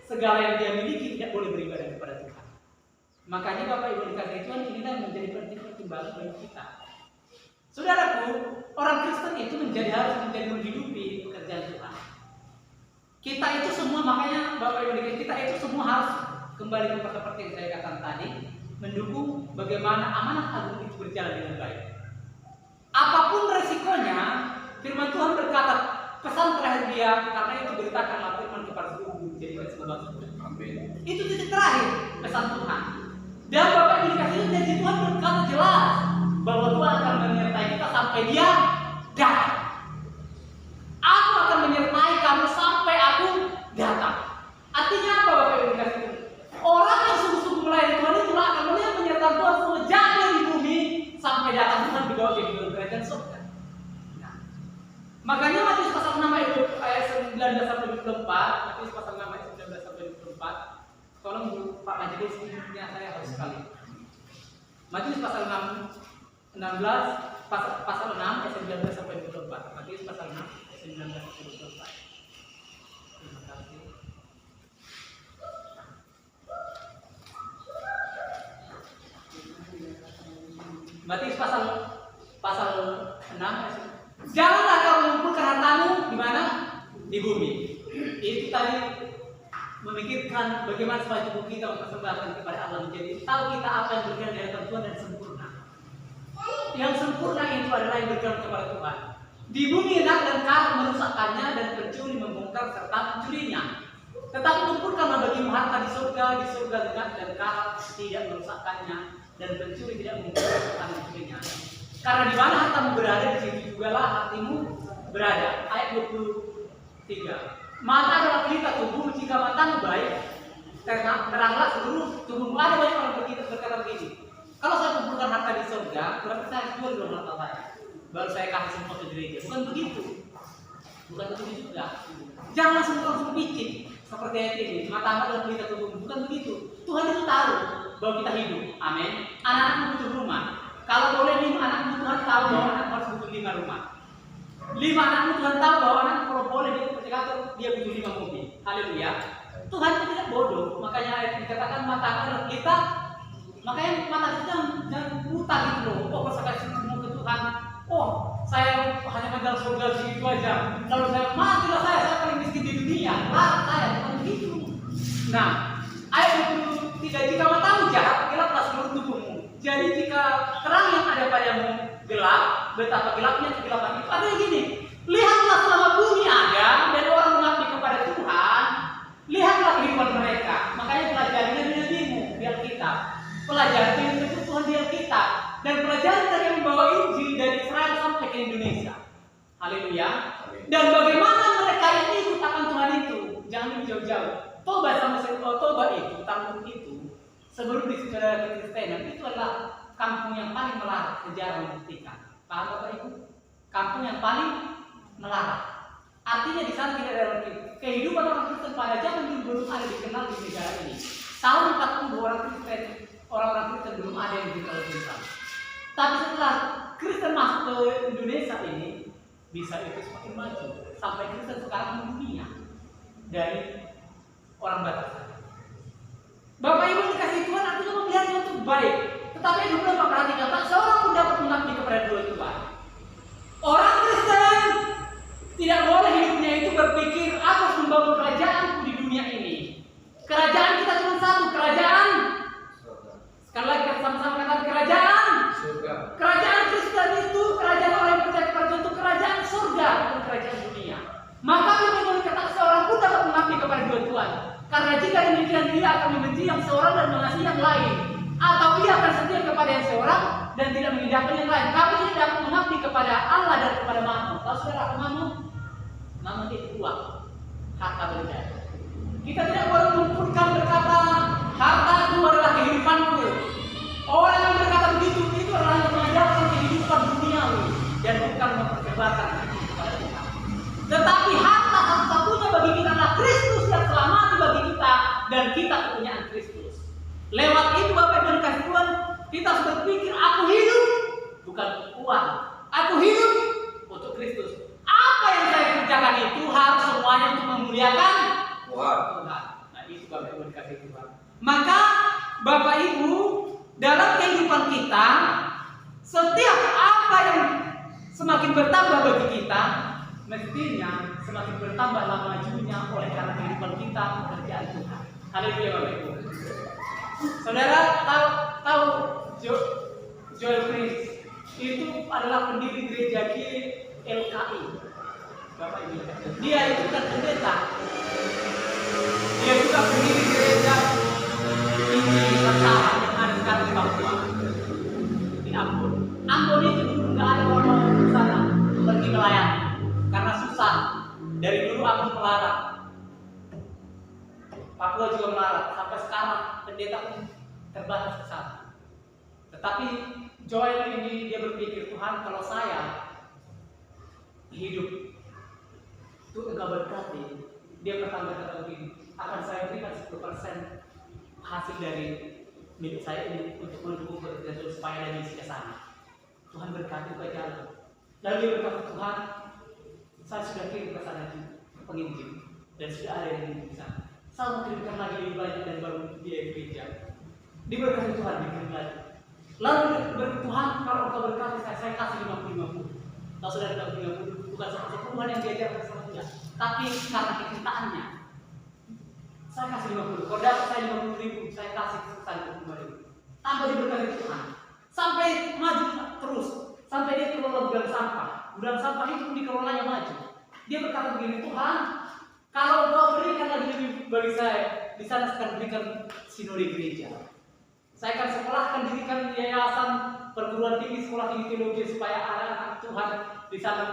segala yang dia miliki tidak boleh beribadah kepada Tuhan. Makanya Bapak Ibu dikasih Tuhan, inilah yang menjadi pertimbangan bagi kita. Saudaraku, orang Kristen itu harus menjadi menghidupi pekerjaan Tuhan. Kita itu semua, makanya Bapak Ibu dikasih, kita itu semua harus kembali kepada seperti yang saya katakan tadi, mendukung bagaimana amanat agung itu berjalan dengan baik. Apapun resikonya, firman Tuhan berkata, pesan terakhir dia, karena itu beritakanlah firman kepada seluruh bumi, jadi semua bangsa. Amin. Itu titik terakhir pesan Tuhan. Dan Bapak Ibu dikasih janji Tuhan berkata jelas bahwa Tuhan akan menyertai kita sampai Dia datang. Aku akan menyertai kamu sampai aku datang. Artinya apa Bapak Ibu dikasih? Orang yang sungguh-sungguh melayani Tuhan itulah akan melihat penyertaan Tuhan sejak di bumi sampai datang Tuhan dibawa ke dalam kerajaan surga. Nah, makanya Matius pasal 6 ayat 19 sampai 24, Matius pasal 6 ayat 19 sampai 24. Tolong Pak Majelis, ini saya harus sekali. Matius pasal 16 pasal 6 ayat 19 sampai 24. Matius pasal 6 ayat 19 sampai 24. Terima kasih. Matius pasal 6. Janganlah kau mengumpulkan hartamu di mana? Di bumi. Itu tadi memikirkan bagaimana supaya tubuh kita mempersembahkan kepada Allah, menjadi tahu kita apa yang berkenan di hadapan Tuhan dan sempurna. Yang sempurna itu adalah yang berkenan kepada Tuhan. Di bumi enak dan karat merusakkannya, dan pencuri membongkar serta mencurinya. Tetapi kumpulkanlah bagimu harta di surga enak dan karat tidak merusakkannya, dan pencuri tidak membongkar serta mencurinya. Karena di mana hartamu berada, di situ jugalah hatimu berada. Ayat 23. Mata adalah pelita tubuh, jika matamu baik, teranglah seluruh tubuhmu. Ada banyak orang berkata begini, kalau saya kumpulkan harta di surga, berarti saya jual dulu harta saya, baru saya kasih semua ke gereja. Bukan begitu. Bukan begitu juga. Jangan langsung bikin seperti ayat ini, matamu adalah pelita tubuhmu. Bukan begitu. Tuhan itu tahu bahwa kita hidup. Amin. Anak-anak butuh rumah. Kalau boleh 5 anak Tuhan tahu bahwa anak harus butuh 5 rumah. 5 anakmu Tuhan tahu bahwa anak kalau boleh dia butuh 5 mobil. Haleluya. Tuhan itu tidak bodoh. Makanya ayat dikatakan mata adalah kita. Makanya mata kita jangan buta gitu loh. Oh, kalau saya kasih semua ke Tuhan, oh saya hanya mengenal surga segitu aja. Kalau saya matilah saya paling miskin di dunia. Saya bukan begitu. Nah, ayat 23, jika matamu jahat, gelaplah seluruh tubuhmu. Jadi jika terang yang ada padamu gelap, betapa gelapnya kegelapan itu. Artinya gini, lihatlah selama bumi ada dan orang mengabdi kepada Tuhan, lihatlah kehidupan mereka. Makanya pelajarinya di dirimu, di Alkitab. Pelajari firman Tuhan di Alkitab, dan pelajari cara membawa Injil dari Israel sampai ke Indonesia. Haleluya. Dan bagaimana mereka yang ikut akan Tuhan itu, jangan jauh-jauh. Toba itu, Tambun itu, sebelum disebut Kristenan, itu adalah kampung yang paling melarat, sejarah membuktikan. Paham Bapak Ibu? Kampung yang paling melarat. Artinya di sana tidak ada kehidupan orang Kristen pada zaman dulu belum ada dikenal di negara ini. Tahun 40 orang Kristen belum ada yang dikenal di sana. Tapi setelah Kristen masuk ke Indonesia ini, bisa itu semakin maju sampai Kristen sekarang mendunia. dari orang batasan. Bapak Ibu dikasih Tuhan artinya memelihara itu baik. Tetapi ada beberapa perhatikan, tak seorang pun dapat mengabdi kepada dua Tuhan. Orang Kristen tidak boleh hidupnya itu berpikir aku harus membangun kerajaanku di dunia ini. Kerajaan kita cuma satu, kerajaan. Sekali lagi sama-sama katakan kerajaan. Surga. Kerajaan Kristen itu kerajaan orang yang percaya kepada Tuhan itu kerajaan surga, bukan kerajaan dunia. Maka Firman berkata seorang pun dapat mengabdi kepada dua Tuhan. Karena jika demikian dia akan membenci yang seorang dan mengasihi yang lain, atau ia akan setia kepada yang seorang dan tidak mengindahkan yang lain. Kami tidak dapat mengabdi kepada Allah dan kepada Mammon. Tahu saudara apa Mammon? Mammon itu uang, harta benda. Kita tidak boleh mengumpulkan berkata harta itu adalah kehidupanku. Orang yang berkata begitu itu adalah mengandalkan kehidupan duniawi dan bukan mempersembahkan kepada Tuhan. Tetapi harta satu-satunya bagi kita adalah Kristus yang telah mati bagi kita dan kita kepunyaan Kristus. Lewat itu Bapak Ibu dikasih Tuhan, kita harus berpikir aku hidup bukan uang. Aku hidup untuk Kristus. Apa yang saya kerjakan itu harus semuanya untuk memuliakan Tuhan. Nah itu Bapak Ibu dikasih Tuhan. Maka Bapak Ibu dalam kehidupan kita, setiap apa yang semakin bertambah bagi kita, mestinya semakin bertambahlah majunya oleh karena kehidupan kita pekerjaan Tuhan. Haleluya Bapak Ibu. Saudara tahu Joel Prince itu adalah pendiri gereja GLKI. Bapak Ibu, dia itu kan pendeta. Dia juga pendiri gereja ini Pertama yang ada sekarang di Papua, di Ambon. Ambon itu dulu nggak ada orang di sana pergi melayani karena susah. Dari dulu Ambon melarang, Papua juga melarang. Sampai sekarang pendeta pun terbatas ke sana. Tetapi Joel ini dia berpikir, Tuhan kalau saya hidup itu enggak berkati, dia pertama kata begini, akan saya berikan 10% hasil dari milik saya ini untuk mendukung pekerjaan supaya ada misi ke sana. Tuhan berkati ke jalan. Lalu dia berkata, Tuhan, saya sudah kirim ke sana penginjil dan sudah ada yang di sana. Saya mau kirimkan lagi lebih banyak dan baru dia gereja. Diberkati Tuhan, dikirim lagi. Lalu Tuhan, kalau engkau berkati saya kasih 50-50. Tahu sudah 50 bukan seperti Tuhan yang diajarkan sama dia, tapi karena kecintaannya. Saya kasih 50, kalau dapat saya 50.000, saya kasih 150.000. Tambah diberkati Tuhan. Sampai maju terus, sampai dia kelola gudang sampah. Gudang sampah itu dikelola yang maju. Dia berkata begini, Tuhan, kalau engkau berikan lagi lebih bagi saya, di sana saya berikan sinode gereja. Saya akan sekolahkan, dirikan yayasan perguruan tinggi, sekolah tinggi teologi supaya anak-anak Tuhan di sana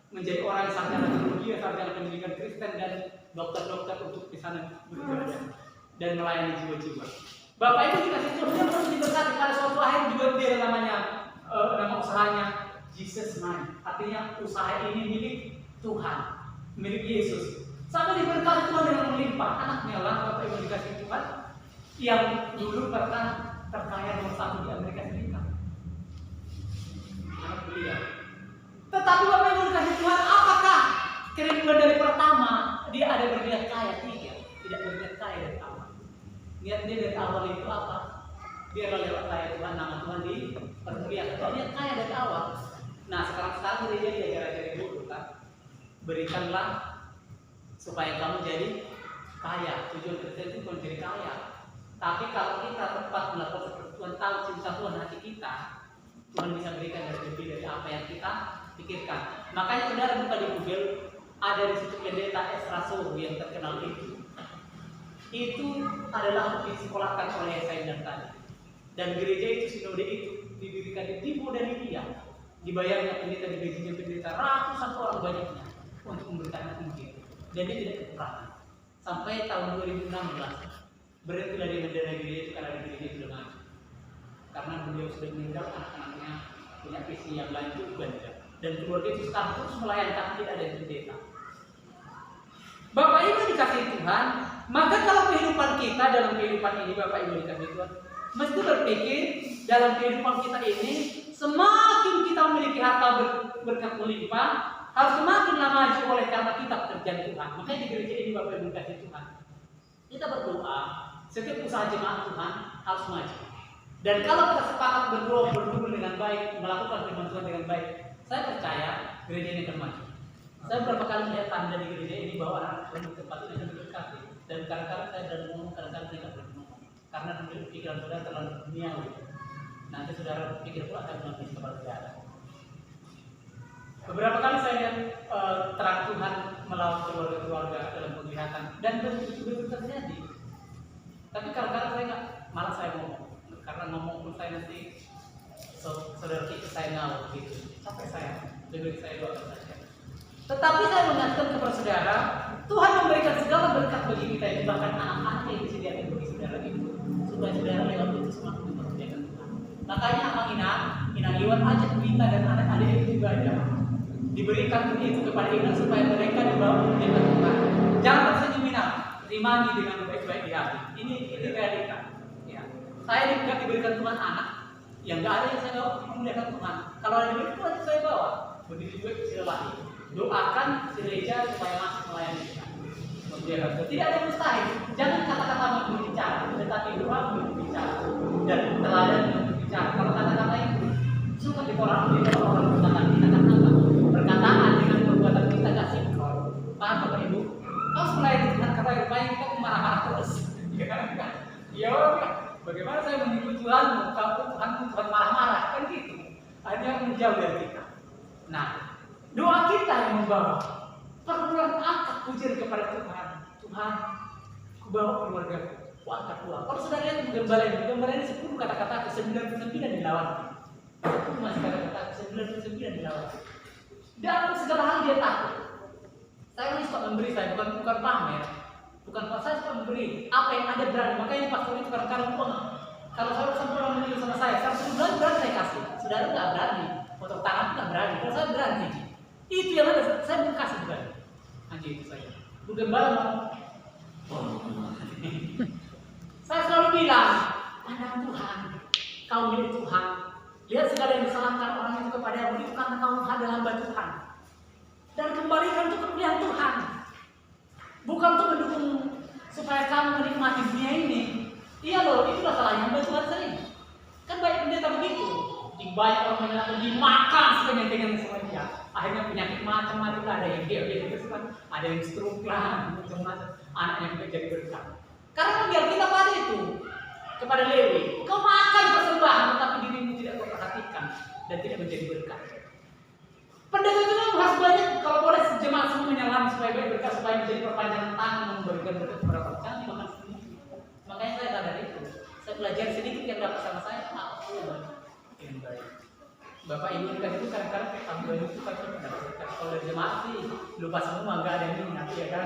menjadi orang yang sarjana teologi, sarjana pendidikan Kristen dan dokter-dokter untuk di sana bekerja dan melayani jiwa-jiwa. Bapak Ibu dikasih Tuhan harus diberkati pada suatu akhir juga dia namanya nama usahanya Jesus Mind. Artinya usaha ini milik Tuhan, milik Yesus. Sampai diberkati Tuhan dengan melimpah. Anaknya lah Bapak Ibu dikasih Tuhan yang dulu pernah terkaya nomor 1 di Amerika Serikat. Anak beliau. Tetapi Bapak Ibu dikasih Tuhan, apakah kerinduan dari pertama dia ada berniat kaya? Tidak berniat kaya dari awal. Niat dia dari awal itu apa? Dia lewat kaya Tuhan, nama Tuhan dipermuliakan. Kalau niat kaya dari awal. Nah sekarang dia diajar-ajari dulu kan. Berikanlah supaya kamu jadi kaya. Tujuan Kristen itu bukan jadi kaya. Tapi kalau kita tepat melakukan seperti Tuhan tahu cinta Tuhan hati kita, Tuhan bisa berikan lebih dari apa yang kita pikirkan. Makanya saudara buka di Google, ada di situ pendeta Ezra Soho yang terkenal itu. Itu adalah disekolahkan oleh saya bilang tadi. Dan gereja itu sinode itu didirikan di Timur dari dia. Dibayarnya pendeta, digajinya pendeta ratusan orang banyaknya untuk memberitakan Injil. Dan dia tidak kekurangan. Sampai tahun 2016 berhentilah dia mendanai gereja itu karena gereja sudah maju. Karena beliau sudah meninggal, anak-anaknya punya visi yang lain juga dan keluarga itu sekarang terus melayani tapi tidak ada yang pendeta. Bapak Ibu dikasih Tuhan, maka kalau kehidupan kita dalam kehidupan ini Bapak Ibu dikasih Tuhan, mesti berpikir dalam kehidupan kita ini semakin kita memiliki harta berkat melimpah, harus semakinlah maju oleh karena kita pekerjaan Tuhan. Makanya di gereja ini Bapak Ibu kasih Tuhan, kita berdoa setiap usaha jemaat Tuhan harus maju. Dan kalau kita sepakat berdoa berhubung dengan baik, melakukan firman Tuhan dengan baik, saya percaya gereja ini akan maju. Saya beberapa kali melihat tanda di gereja ini bahwa anak-anak Tuhan di tempat ini akan diberkati. Dan kadang-kadang saya berani ngomong, kadang-kadang saya tidak berani ngomong, karena pikiran saudara terlalu duniawi. Nanti saudara pikir pula akan menghabis kepada saudara. Beberapa kali saya lihat terang Tuhan melawan keluarga-keluarga dalam penglihatan, dan betul-betul terjadi. Tapi kadang-kadang saya nggak, malah saya ngomong, karena ngomong pun saya nanti saudara pikir saya ngawur gitu. Sampai saya lebih saya doakan saja. Tetapi saya mengatakan kepada saudara, Tuhan memberikan segala berkat bagi kita itu, bahkan anak-anak yang disediakan bagi saudara itu, supaya saudara lewat itu semua mempermuliakan Tuhan. Makanya Abang Inang Iwan ajak kita dan anak-adik itu ibadah. Diberikan itu kepada Inang supaya mereka dibawa mempermuliakan Tuhan. Jangan tersenyum Inang, terimani dengan baik-baik di hati. Ini realita. Ya. Saya diberikan Tuhan anak yang nggak ada yang saya bawa mempermuliakan Tuhan. Kalau ada diberikan Tuhan saya bawa. Begitu juga silahi. Doakan gereja supaya masih melayani kita. Tidak ada yang mustahil. Jangan kata-kata berbicara, tetapi doa berbicara dan teladan berbicara. Kalau kata-kata itu suka orang berkata kita kata perkataan dengan perbuatan kita gak sinkron. Paham Bapak Ibu? Kau melayani dengan kata yang baik kita marah-marah terus. Ya, bagaimana saya mengikuti Tuhanmu? Kalau Tuhan marah-marah kan gitu. Hanya menjauh dari kita. Nah, doa kita yang membawa perbulan angkat pujian kepada Tuhan. Tuhan, ku bawa keluarga ku angkat Tuhan. Kalau saudara lihat gambaran ini 10 kata-kata, 99 dilawan. Itu masih kata-kata 99 dilawan. Dalam segala hal dia takut. Saya ini suka memberi, saya bukan pamer, bukan saya suka memberi. Apa yang ada berani. Makanya pastor itu kadang-kadang uang. Kalau saya sampai orang menilai sama saya, kalau berani saya kasih. Saudara nggak berani, potong tangan nggak berani. Kalau saya berani. Itu yang ada, saya mau kasih berani. Hanya itu saja. Bukan barang. Saya selalu bilang, anak Tuhan, kau milik Tuhan. Lihat segala yang disalahkan orang itu kepadamu itu karena kau adalah hamba Tuhan. Dan kembalikan untuk kemuliaan Tuhan. Bukan untuk mendukung supaya kamu menikmati dunia ini. Iya loh, itulah salahnya hamba Tuhan sering. Kan banyak pendeta begitu. Banyak orang yang dimakan sekenyang-kenyang sama dia. Akhirnya penyakit macam-macam lah, ada yang diabetes kan, ada yang stroke lah, macam-macam. Anaknya juga jadi berkah. Karena biar kita pada itu kepada Lewi, kau makan persembahan tetapi dirimu tidak kau perhatikan dan tidak menjadi berkah. Pendeta itu harus banyak, kalau boleh jemaat semua menyalami supaya berkah, supaya menjadi perpanjangan tangan memberikan berkah kepada orang. Jangan dimakan sendiri. Makanya saya sadar itu. Saya belajar sedikit yang dapat sama saya, aku yang baik. Bapak Ibu itu kadang-kadang ambil itu kan kalau dari jemaat sih lupa semua, nggak ada yang minat ya kan.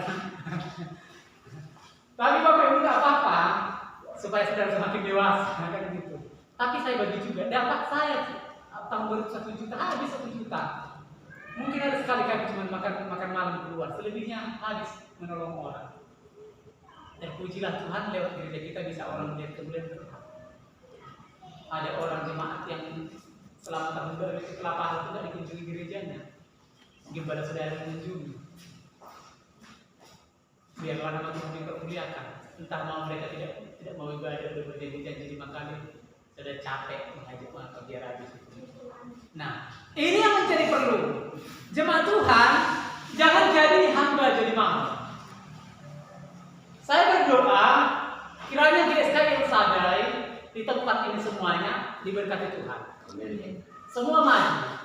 Tapi Bapak Ibu nggak apa-apa supaya saudara semakin dewasa kan gitu. Tapi saya bagi juga dapat saya tahun 1 juta habis 1 juta. Mungkin ada sekali kami cuma makan malam keluar, selebihnya habis menolong orang. Dan pujilah Tuhan lewat gereja kita bisa orang melihat kemuliaan Tuhan. Ada orang jemaat yang selama tahun baru setelah pahal tidak dikunjungi gerejanya, mungkin pada saudara mengunjungi. Biarlah nama Tuhan dipermuliakan. Entah mau mereka tidak mau ibadah berjanji 5 kali, sudah capek mengajak mengangkat biar habis. Nah, ini yang menjadi perlu. Jemaat Tuhan jangan jadi hamba jadi mampu. Saya berdoa kiranya GSK yang sadai di tempat ini semuanya diberkati Tuhan. Semua maju.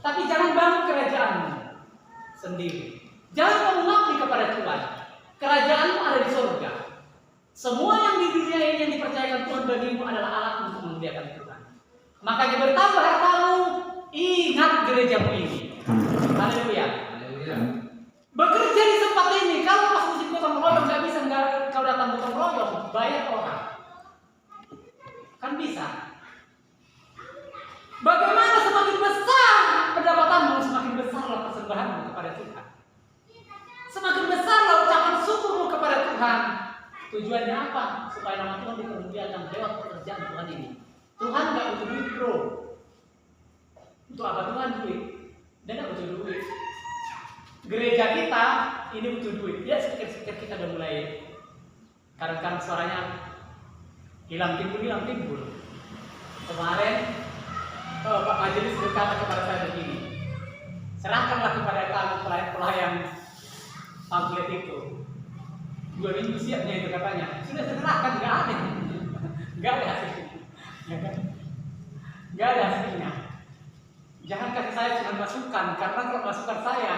Tapi jangan bangun kerajaanmu sendiri. Jangan kamu mengabdi kepada Tuhan. Kerajaanmu ada di surga. Semua yang di dunia ini yang dipercayakan Tuhan bagimu adalah alat untuk memuliakan Tuhan. Makanya bertambah hartamu, ingat gerejamu ini. Haleluya. Bekerja di tempat ini. Kalau pas musik gotong royong nggak bisa, kau datang gotong royong, bayar orang. Kan bisa. Bagaimana semakin besar pendapatanmu, semakin besarlah persembahanmu kepada Tuhan. Semakin besarlah ucapan syukurmu kepada Tuhan. Tujuannya apa? Supaya nama Tuhan dipermuliakan lewat pekerjaan Tuhan ini. Tuhan nggak butuh duit bro. Untuk apa Tuhan duit? Dan nggak butuh duit. gereja kita ini butuh duit. Ya speaker kita udah mulai kadang-kadang suaranya hilang timbul. Kemarin Pak Majelis berkata kepada saya begini, serahkanlah kepada kami pelayan pamflet itu. 2 minggu siapnya itu katanya. Sudah serahkan, nggak ada hasilnya. Nggak ada hasilnya. Jangan kasih saya cuma masukan, karena kalau masukan saya,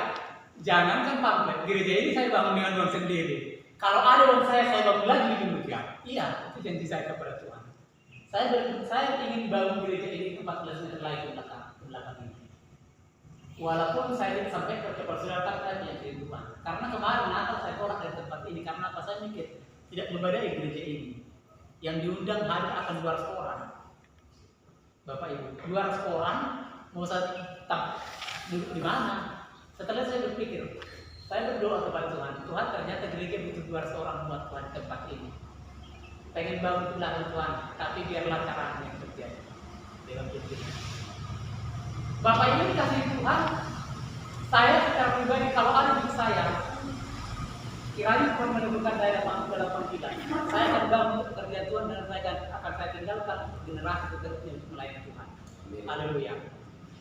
jangankan pamflet, gereja ini saya bangun dengan uang sendiri. Kalau ada uang saya bangun lagi di Indonesia. Iya, itu janji saya kepada Tuhan. Saya ingin bangun gereja ini 14 meter lagi ke belakang ini. Walaupun saya sampaikan kepada saudara saya punya kehidupan. Karena kemarin Natal saya tolak dari tempat ini karena apa? Saya mikir tidak memadai gereja ini. Yang diundang hadir akan 200 orang. Bapak Ibu, 200 orang mau saya tetap duduk di mana? Setelah saya berpikir, saya berdoa kepada Tuhan. Tuhan, ternyata gereja butuh 200 orang buat Tuhan di tempat ini. Pengen bangun ke belakang Tuhan, tapi biarlah caranya yang terjadi dalam hidup ini. Bapak Ibu dikasih Tuhan, saya secara pribadi kalau ada di saya, kiranya Tuhan menemukan saya dalam kita. Saya akan bangun untuk pekerjaan Tuhan dan saya tinggalkan generasi seterusnya untuk melayani Tuhan. Haleluya.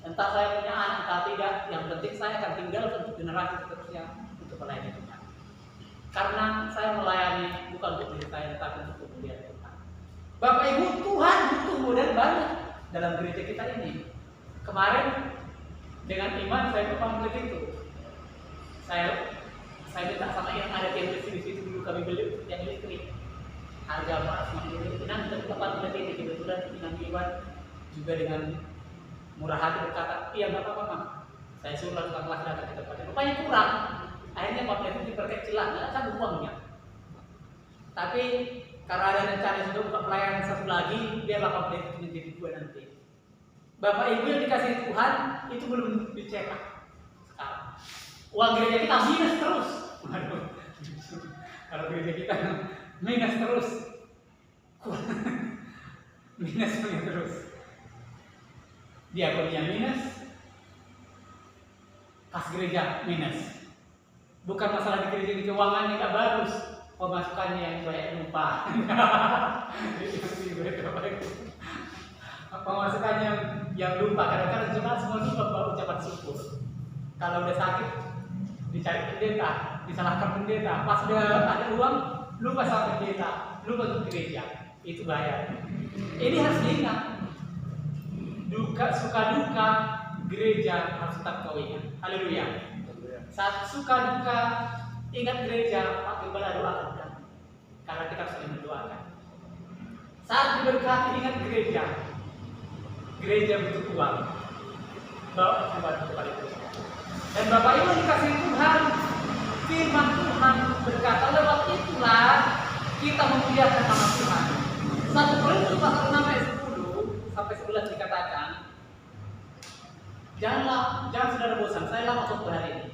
Entah saya punya anak, entah tidak, yang penting saya akan tinggalkan untuk generasi seterusnya untuk melayani Tuhan. Karena saya melayani bukan untuk diri saya, tetapi untuk kemuliaan Tuhan. Bapak Ibu, Tuhan butuh modal banyak dalam gereja kita ini. Kemarin dengan iman saya ke pamflet itu. Saya minta sama yang ada yang di situ dulu kami beli yang listrik. Harga $40.000. Nanti tempat ini kebetulan dengan Iwan juga dengan murah hati berkata, iya nggak apa-apa Mak. Saya suruh lakukan kelas datang ke tempatnya. Rupanya kurang. Akhirnya pamflet itu diperkecil lah, nggak sanggup uangnya. Tapi karena ada rencana sudah buka pelayanan satu lagi, biarlah pamflet itu menjadi 2 nanti. Bapak Ibu yang dikasih Tuhan itu belum dicetak sekarang. Uang gereja kita minus terus. Waduh, kalau gereja kita minus terus, minus terus. Diakonia minus, kas gereja minus. Bukan masalah di gereja di keuangannya nggak bagus, pemasukannya yang banyak lupa. Pemasukannya yang lupa, kadang-kadang jemaat semua lupa bawa ucapan syukur. Kalau udah sakit, dicari pendeta, disalahkan pendeta. Pas udah ada uang, lupa sama pendeta, lupa untuk gereja. Itu bahaya. Ini harus diingat. Suka duka gereja harus tetap kau ingat. Haleluya. Saat suka duka ingat gereja, Pak Gembala doakan kan? Karena kita sering mendoakan. Saat diberkati ingat gereja. Gereja butuh uang. Bawa kepada itu. Dan Bapak Ibu dikasih Tuhan, firman Tuhan berkata, lewat itulah kita memuliakan nama Tuhan. 1 Korintus pasal 6 ayat 10 sampai 11 dikatakan, jangan saudara bosan, saya lama untuk hari ini.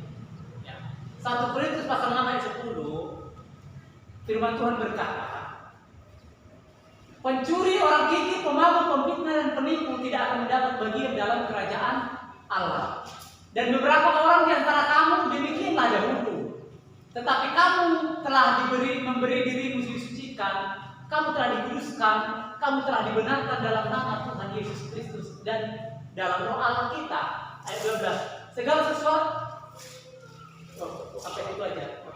1 Korintus pasal 6 ayat 10, firman Tuhan berkata, pencuri, orang kikir, pemabuk, pemfitnah dan penipu tidak akan mendapat bagian dalam kerajaan Allah. Dan beberapa orang di antara kamu demikianlah dahulu. Tetapi kamu telah memberi dirimu disucikan, kamu telah dikuduskan, kamu telah dibenarkan dalam nama Tuhan Yesus Kristus dan dalam roh Allah kita. Ayat 12. Segala sesuatu sampai itu aja.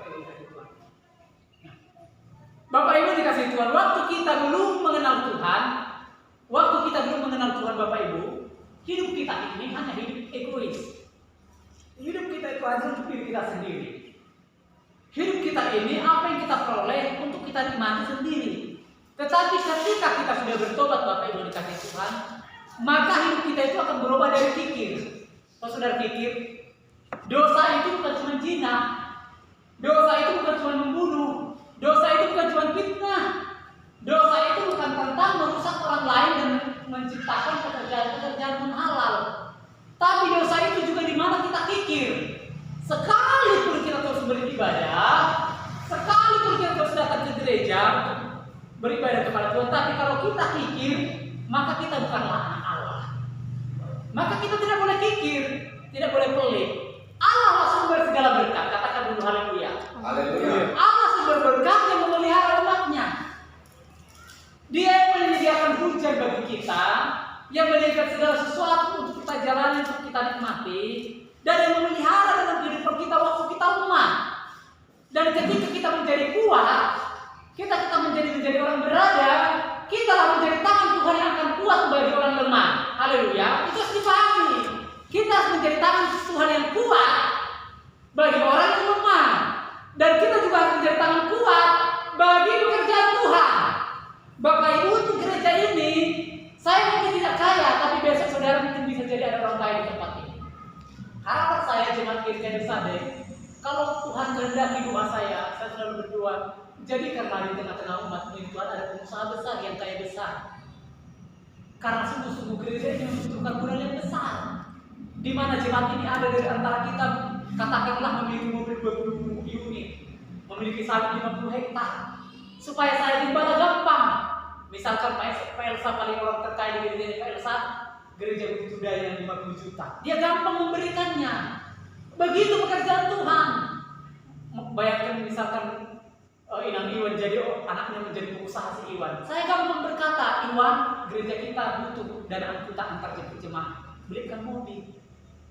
Bapak Ibu dikasih Tuhan, waktu kita belum mengenal Tuhan, Bapak Ibu, hidup kita ini hanya hidup egois. Hidup kita itu hanya untuk diri kita sendiri. Hidup kita ini apa yang kita peroleh untuk kita nikmati sendiri. Tetapi ketika kita sudah bertobat, Bapak Ibu dikasih Tuhan, maka hidup kita itu akan berubah dari kikir. Kalau saudara kikir, dosa itu bukan cuma zina, dosa itu bukan cuma membunuh, dosa itu bukan cuma fitnah, dosa itu bukan tentang merusak orang lain dan menciptakan pekerjaan-pekerjaan non halal. Tapi dosa itu juga di mana kita kikir. Sekalipun kita terus beribadah, sekalipun kita terus datang ke gereja beribadah kepada Tuhan, tapi kalau kita kikir, maka kita bukanlah anak Allah. Maka kita tidak boleh kikir, tidak boleh pelit. Allah Allah sumber segala berkat. Katakan dulu haleluya. Haleluya. Allah sumber berkat yang memelihara umatnya. Dia yang menyediakan hujan bagi kita, yang menyediakan segala sesuatu untuk kita jalani, untuk kita nikmati, dan yang memelihara dalam kehidupan kita waktu kita lemah. Dan ketika kita menjadi kuat, kita menjadi orang berada, kita lah menjadi tangan Tuhan yang akan kuat bagi orang lemah. Haleluya. Itu harus dipahami. Kita harus menjadi tangan Tuhan yang kuat bagi orang yang lemah. Dan kita juga harus menjadi tangan kuat bagi pekerjaan Tuhan. Bapak Ibu, untuk gereja ini, saya mungkin tidak kaya, tapi besok saudara mungkin bisa jadi ada orang kaya di tempat ini. Harapan saya jemaat gereja Sade, kalau Tuhan kehendaki doa saya selalu berdoa, jadikanlah di tengah-tengah umat ini Tuhan ada pengusaha besar yang kaya besar. Karena sungguh-sungguh gereja ini membutuhkan modal yang besar. Di mana jemaat ini ada dari antara kita, katakanlah memiliki mobil 20 unit, memiliki sawit 50 hektar, supaya saya timbala gampang. Misalkan Pak Elsa paling orang terkaya di gereja Pak Elsa, gereja begitu daya yang 50 juta. Dia gampang memberikannya. Begitu pekerjaan Tuhan. Bayangkan misalkan Inang Iwan jadi anaknya menjadi pengusaha si Iwan. Saya gampang berkata, Iwan, gereja kita butuh dana angkutan antar jemaah, belikan mobil.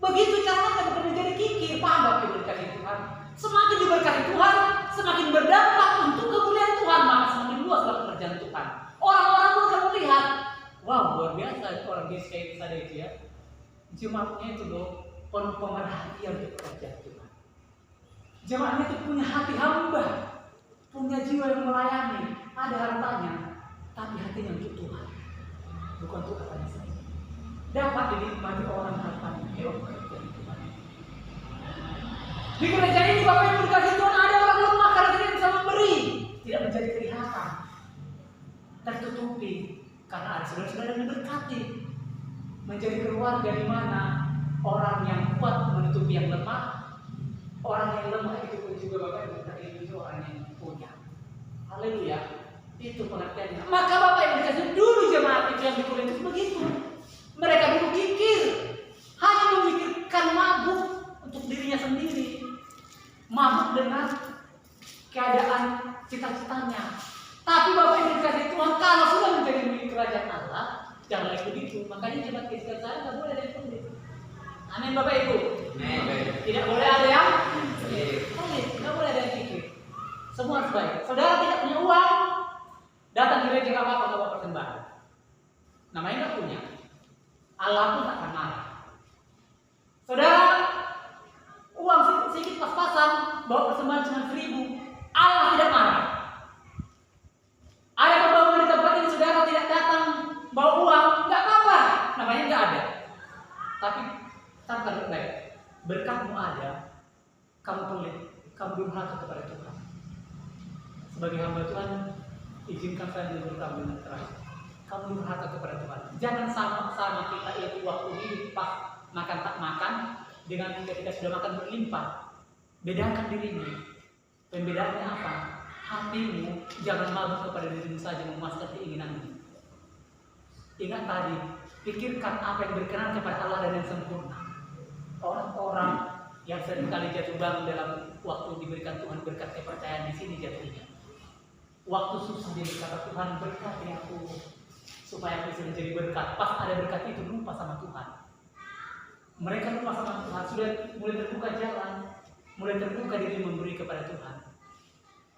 Begitu caranya bukan menjadi kikir. Paham Bapak diberkati Tuhan? Semakin diberkati Tuhan, semakin berdampak untuk kemuliaan Tuhan, maka semakin luaslah pekerjaan Tuhan. Orang-orang pun akan melihat, wow, luar biasa orang desa kayak Sada itu ya. Jemaatnya itu loh penuh pemerhatian untuk pekerjaan Tuhan. Jemaatnya itu punya hati hamba, punya jiwa yang melayani, ada hartanya, tapi hatinya untuk Tuhan, bukan untuk katanya saja. Dapat dinikmati orang hartanya, pekerjaan Tuhan. Di gereja ini Bapak Ibu dikasih Tuhan, ada orang lemah karena tidak bisa memberi, tidak menjadi kelihatan, tertutupi karena ada saudara-saudara yang diberkati, menjadi keluarga di mana orang yang kuat menutupi yang lemah, orang yang lemah itu pun juga Bapak Ibu terlindungi orang yang punya. Haleluya. Itu pengertiannya. Maka Bapak Ibu dikasih dulu jemaat itu yang di Korintus begitu. Mereka dulu kikir, hanya memikirkan mabuk untuk dirinya sendiri, mabuk dengan keadaan cita-citanya. Tapi Bapak Ibu dikasih Tuhan, kalau sudah menjadi milik kerajaan Allah, jangan lagi begitu. Makanya jemaat Kristen saya nggak boleh ada yang pelit. Amin Bapak Ibu. Tidak boleh ada yang pelit, nggak boleh ada yang kikir. Semua harus baik. Saudara tidak punya uang, datang ke gereja nggak apa-apa, nggak bawa persembahan. Namanya nggak punya. Allah pun tak akan marah. Saudara, uang sedikit pas-pasan, bawa persembahan cuma 1.000, Allah tidak marah. Ada pembangunan di tempat ini, saudara tidak datang bawa uang, nggak apa-apa, namanya nggak ada. Tapi tanpa baik, berkatmu ada, kamu pelit, kamu durhaka kepada Tuhan. Sebagai hamba Tuhan, izinkan saya menegur kamu dengan keras. Kamu durhaka kepada Tuhan. Jangan sama-sama kita itu waktu hidup pas makan tak makan dengan ketika sudah makan berlimpah. Bedakan dirimu. Pembedaannya apa? Hatimu jangan mabuk kepada dirimu saja memuaskan keinginanmu. Ingat tadi, pikirkan apa yang berkenan kepada Allah dan yang sempurna. Orang-orang yang seringkali jatuh bangun dalam waktu diberikan Tuhan berkat kepercayaan di sini jatuhnya. Waktu susah dia berkata, Tuhan berkati aku supaya aku bisa menjadi berkat. Pas ada berkat itu lupa sama Tuhan. Mereka lupa sama Tuhan, sudah mulai terbuka jalan, mulai terbuka diri memberi kepada Tuhan.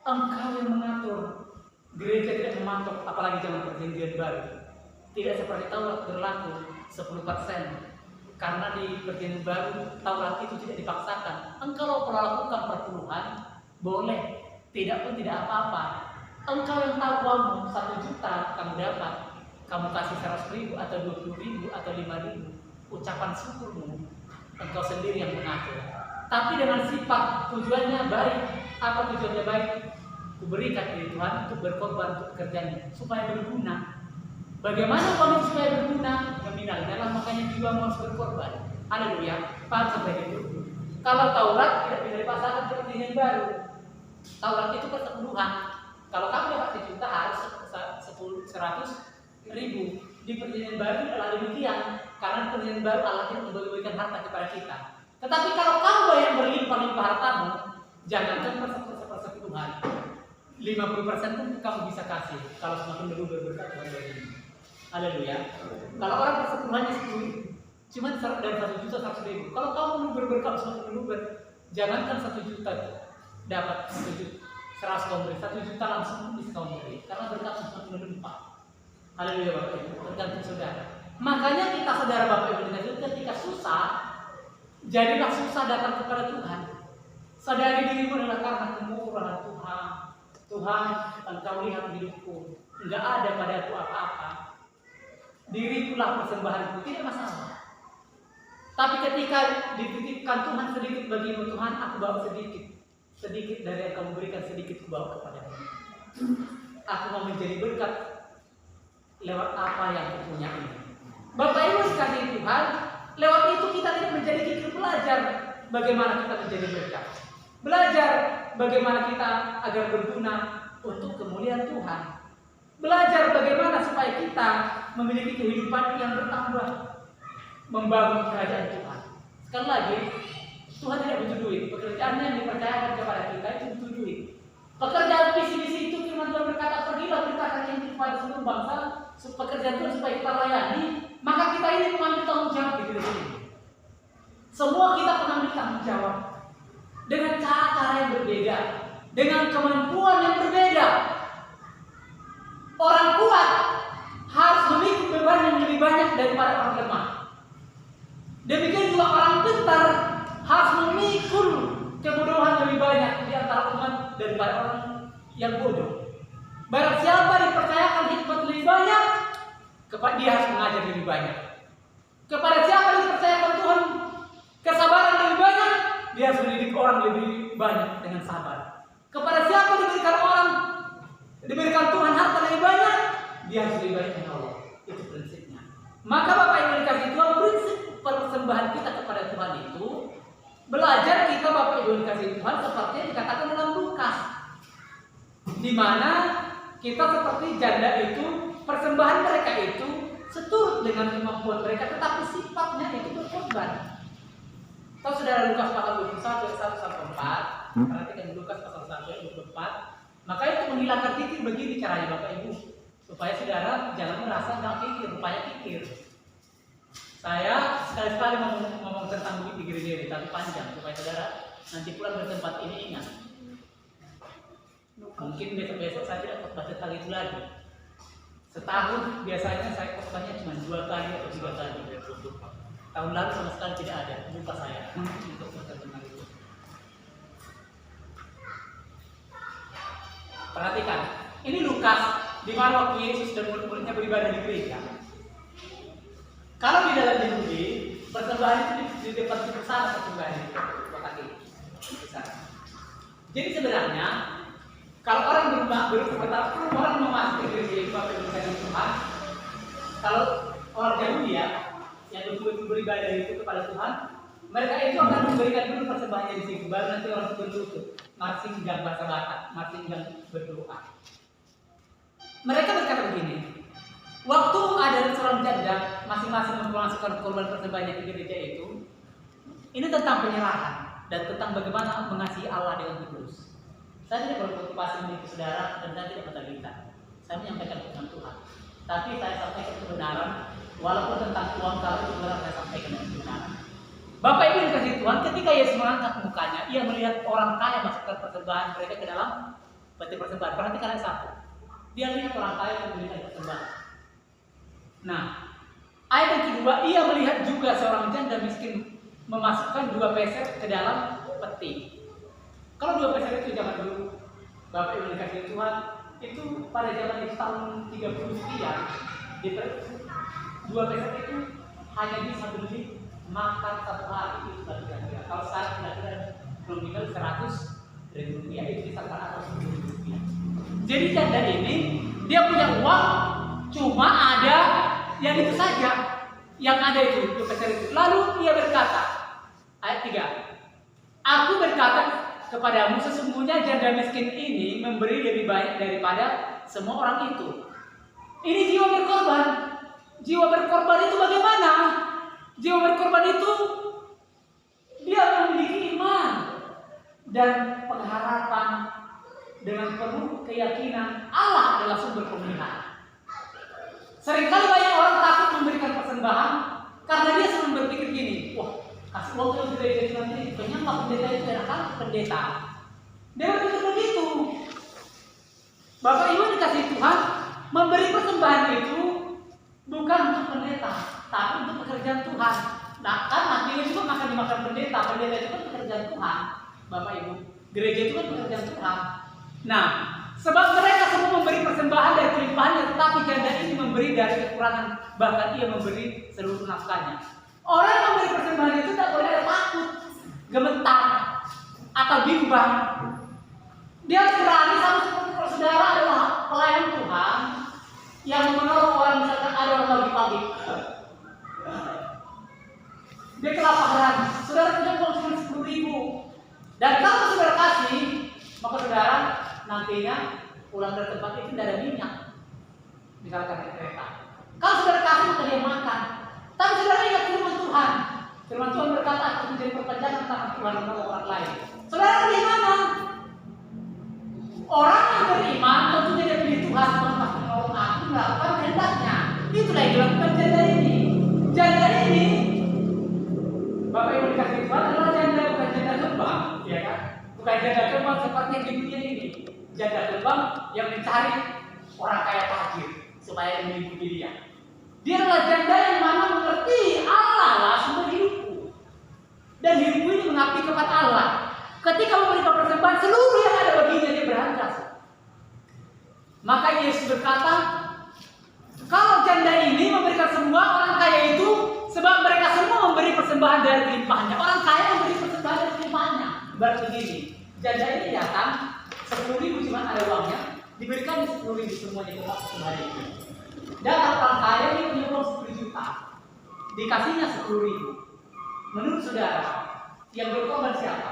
Engkau yang mengatur. Gereja tidak memantau, apalagi zaman perjanjian baru. Tidak seperti Taurat berlaku 10%. Karena di perjanjian baru Taurat itu tidak dipaksakan. Engkau kalau lakukan perpuluhan boleh, tidak pun tidak apa-apa. Engkau yang tahu uangmu 1 juta kamu dapat, kamu kasih 100.000 atau 20.000 atau 5.000, ucapan syukurmu engkau sendiri yang mengatur. Tapi dengan sifat tujuannya baik. Apa tujuannya baik? Kuberikan diri Tuhan untuk berkorban untuk pekerjaannya supaya berguna. Bagaimana uang itu supaya berguna? Nominal dalam, makanya jiwamu harus berkorban. Haleluya. Paham sampai itu? Kalau Taurat tidak bisa dipasarkan ke perjanjian baru. Taurat itu perpuluhan. Kalau kamu dapat 1 juta harus 100.000. Di perjanjian baru adalah demikian. Karena perjanjian baru Allah tidak memberikan harta kepada kita. Tetapi kalau kamu banyak berlimpah-limpah hartamu, jangankan persepsi Tuhan, 50% pun kamu bisa kasih kalau semakin dulu berberkat Tuhan bagimu. Haleluya. Kalau orang persepuluhannya 10.000, cuma dari 1.100.000. Kalau kamu dulu berberkat semakin dulu jangankan 1 juta dapat 1 juta, 100 kamu beri, 1 juta langsung bisa kamu beri, karena berkat semakin berlimpah. Haleluya Bapak Ibu, tergantung saudara. Makanya kita saudara Bapak Ibu ketika susah, jadilah susah datang kepada Tuhan. Sadari dirimu adalah karena kemurahan Tuhan. Tuhan, Engkau lihat hidupku, enggak ada padaku apa-apa. Dirikulah persembahanku, tidak masalah. Tapi ketika dititipkan Tuhan sedikit bagimu, Tuhan aku bawa sedikit dari yang kamu berikan, sedikit aku bawa kepadamu. Aku mau menjadi berkat lewat apa yang kupunya ini. Bapak Ibu sekalian Tuhan, lewat itu kita tidak menjadi kikir, belajar bagaimana kita menjadi berkat. Belajar bagaimana kita agar berguna untuk kemuliaan Tuhan. Belajar bagaimana supaya kita memiliki kehidupan yang bertambah, membangun kerajaan Tuhan. Sekali lagi, Tuhan tidak butuh duit. Pekerjaan yang dipercayakan kepada kita itu butuh duit. Pekerjaan visi-misi itu firman Tuhan berkata, pergilah beritakan yang kepada seluruh bangsa, pekerjaan Tuhan supaya kita layani. Maka kita ini mengambil tanggung jawab di diri ini. Semua kita mengambil tanggung jawab dengan cara-cara yang berbeda, dengan kemampuan yang berbeda. Orang kuat harus memikul beban yang lebih banyak daripada orang lemah. Demikian juga orang pintar harus memikul kebodohan lebih banyak di antara umat daripada orang yang bodoh. Barang siapa dipercayakan hikmat lebih banyak, kepada dia harus mengajar lebih banyak. Kepada siapa dipercayakan Tuhan kesabaran lebih banyak, dia harus mendidik orang lebih banyak dengan sabar. Kepada siapa diberikan Tuhan harta lebih banyak, dia harus lebih banyak dengan Allah. Itu prinsipnya. Maka Bapak Ibu dikasih Tuhan, prinsip persembahan kita kepada Tuhan itu belajar kita Bapak Ibu dikasih Tuhan seperti yang dikatakan dalam Lukas, di mana kita seperti janda itu, persembahan mereka itu seturut dengan kemampuan mereka, tetapi sifatnya itu berkorban. Tahu saudara Lukas pasal 21 ayat 1 sampai 4, perhatikan Lukas pasal 1 ayat 24. Maka itu menghilangkan kikir. Begini caranya Bapak Ibu, supaya saudara jangan merasa nggak kikir, upaya kikir. Saya sekali-sekali ngomong tentang duit di gereja, tapi panjang supaya saudara nanti pulang ke tempat ini ingat. Mungkin besok-besok saya tidak khotbah tentang itu lagi. Setahun biasanya saya khotbahnya cuma 2 kali atau 3 kali. Tahun lalu sama sekali tidak ada, lupa saya untuk tentang itu. Perhatikan, ini Lukas di mana waktu Yesus dan murid-muridnya beribadah di gereja. Kalau di dalam Yahudi, persembahan itu di depan besar persembahan itu kotak ini. Jadi sebenarnya kalau orang orang memasuki gereja itu apa yang Tuhan, kalau orang Yahudi yang betul-betul beribadah itu kepada Tuhan, mereka itu akan memberikan dulu persembahannya di situ, baru nanti orang itu berlutut, marsinggang bahasa Batak, marsinggang berdoa. Mereka berkata begini, waktu ada seorang janda masing-masing memasukkan korban persembahannya di gereja itu, ini tentang penyerahan dan tentang bagaimana mengasihi Allah dengan tulus. Saya tidak bermotivasi memiliki saudara dan saya tidak bertalita. Saya menyampaikan firman Tuhan, tapi saya sampaikan kebenaran. Walaupun tentang uang kalau itu benar saya sampaikan dengan kebenaran. Bapak Ibu dikasih Tuhan, ketika Yesus mengangkat mukanya, ia melihat orang kaya masukkan persembahan mereka ke dalam peti persembahan. Perhatikan ayat 1. Dia lihat orang kaya memberikan persembahan. Nah, ayat yang kedua, ia melihat juga seorang janda miskin memasukkan 2 peser ke dalam peti. Kalau 2 peser itu zaman dulu, Bapak Ibu dikasih Tuhan, itu pada zaman itu tahun 30 sekian, 2 peser itu hanya bisa beli makan 1 hari itu kira-kira. Kalau sekarang kira-kira nominal 100.000 rupiah itu bisa 110.000 rupiah. Jadi janda ini dia punya uang cuma ada yang itu saja, yang ada itu 2 peser itu. Lalu ia berkata, ayat 3, aku berkata kepadamu sesungguhnya janda miskin ini memberi lebih banyak daripada semua orang itu. Ini jiwa berkorban. Jiwa berkorban itu bagaimana? Jiwa berkorban itu dia dan pengharapan dengan penuh keyakinan Allah adalah sumber pemeliharaan. Seringkali banyak orang takut memberikan persembahan karena dia selalu berpikir gini, wah kasih uang ke gereja nanti, kayaknya nggak pendeta itu enak kan pendeta. Dia berpikir begitu. Bapak Ibu dikasih Tuhan, memberi persembahan itu bukan untuk pendeta, tapi untuk pekerjaan Tuhan. Nah kan nantinya juga makan dimakan pendeta, pendeta itu kan pekerjaan Tuhan. Bapak Ibu, gereja itu kan pekerjaan Tuhan. Nah, sebab mereka semua memberi persembahan dari kelimpahannya, tetapi janda ini memberi dari kekurangan, bahkan ia memberi seluruh nafkahnya. Orang yang memberi persembahan itu tidak boleh ada takut, gemetar, atau bimbang. Dia berani sama seperti kalau saudara adalah pelayan Tuhan yang menolong orang, misalkan ada orang pagi-pagi. Dia kelaparan, saudara punya uang cuma 10.000. Dan kalau saudara kasih, maka saudara nantinya pulang dari tempat itu tidak ada minyak, misalkan naik kereta. Kalau saudara kasih maka dia makan. Tapi saudara ingat firman Tuhan. Firman Tuhan berkata akan menjadi perpanjangan tangan Tuhan untuk orang lain. Saudara bagaimana? Orang yang beriman tentunya dia pilih Tuhan untuk menolong aku melakukan kehendaknya. Itulah yang dilakukan janda ini. Janda ini, Bapak Ibu dikasih Tuhan adalah janda, bukan janda kembang, ya kan? Bukan janda kembang seperti yang di dunia ini. Janda kembang yang mencari orang kaya tajir supaya mengikuti dia. Dia adalah janda yang mana mengerti Allah lah sumber hidupku. Dan hidupku ini mengabdi kepada Allah. Ketika memberikan persembahan, seluruh yang ada baginya dia berharga. Maka Yesus berkata, kalau janda ini memberikan semua, orang kaya itu, sebab mereka semua memberi persembahan dari kelimpahannya. Orang kaya memberi persembahan dari kelimpahannya. Berarti begini, janda ini datang 10.000 cuma ada uangnya, diberikan 10.000 semuanya tetap persembahan itu. Dan orang kaya ini punya uang 10 juta, dikasihnya 10.000. Menurut saudara, yang berkorban siapa?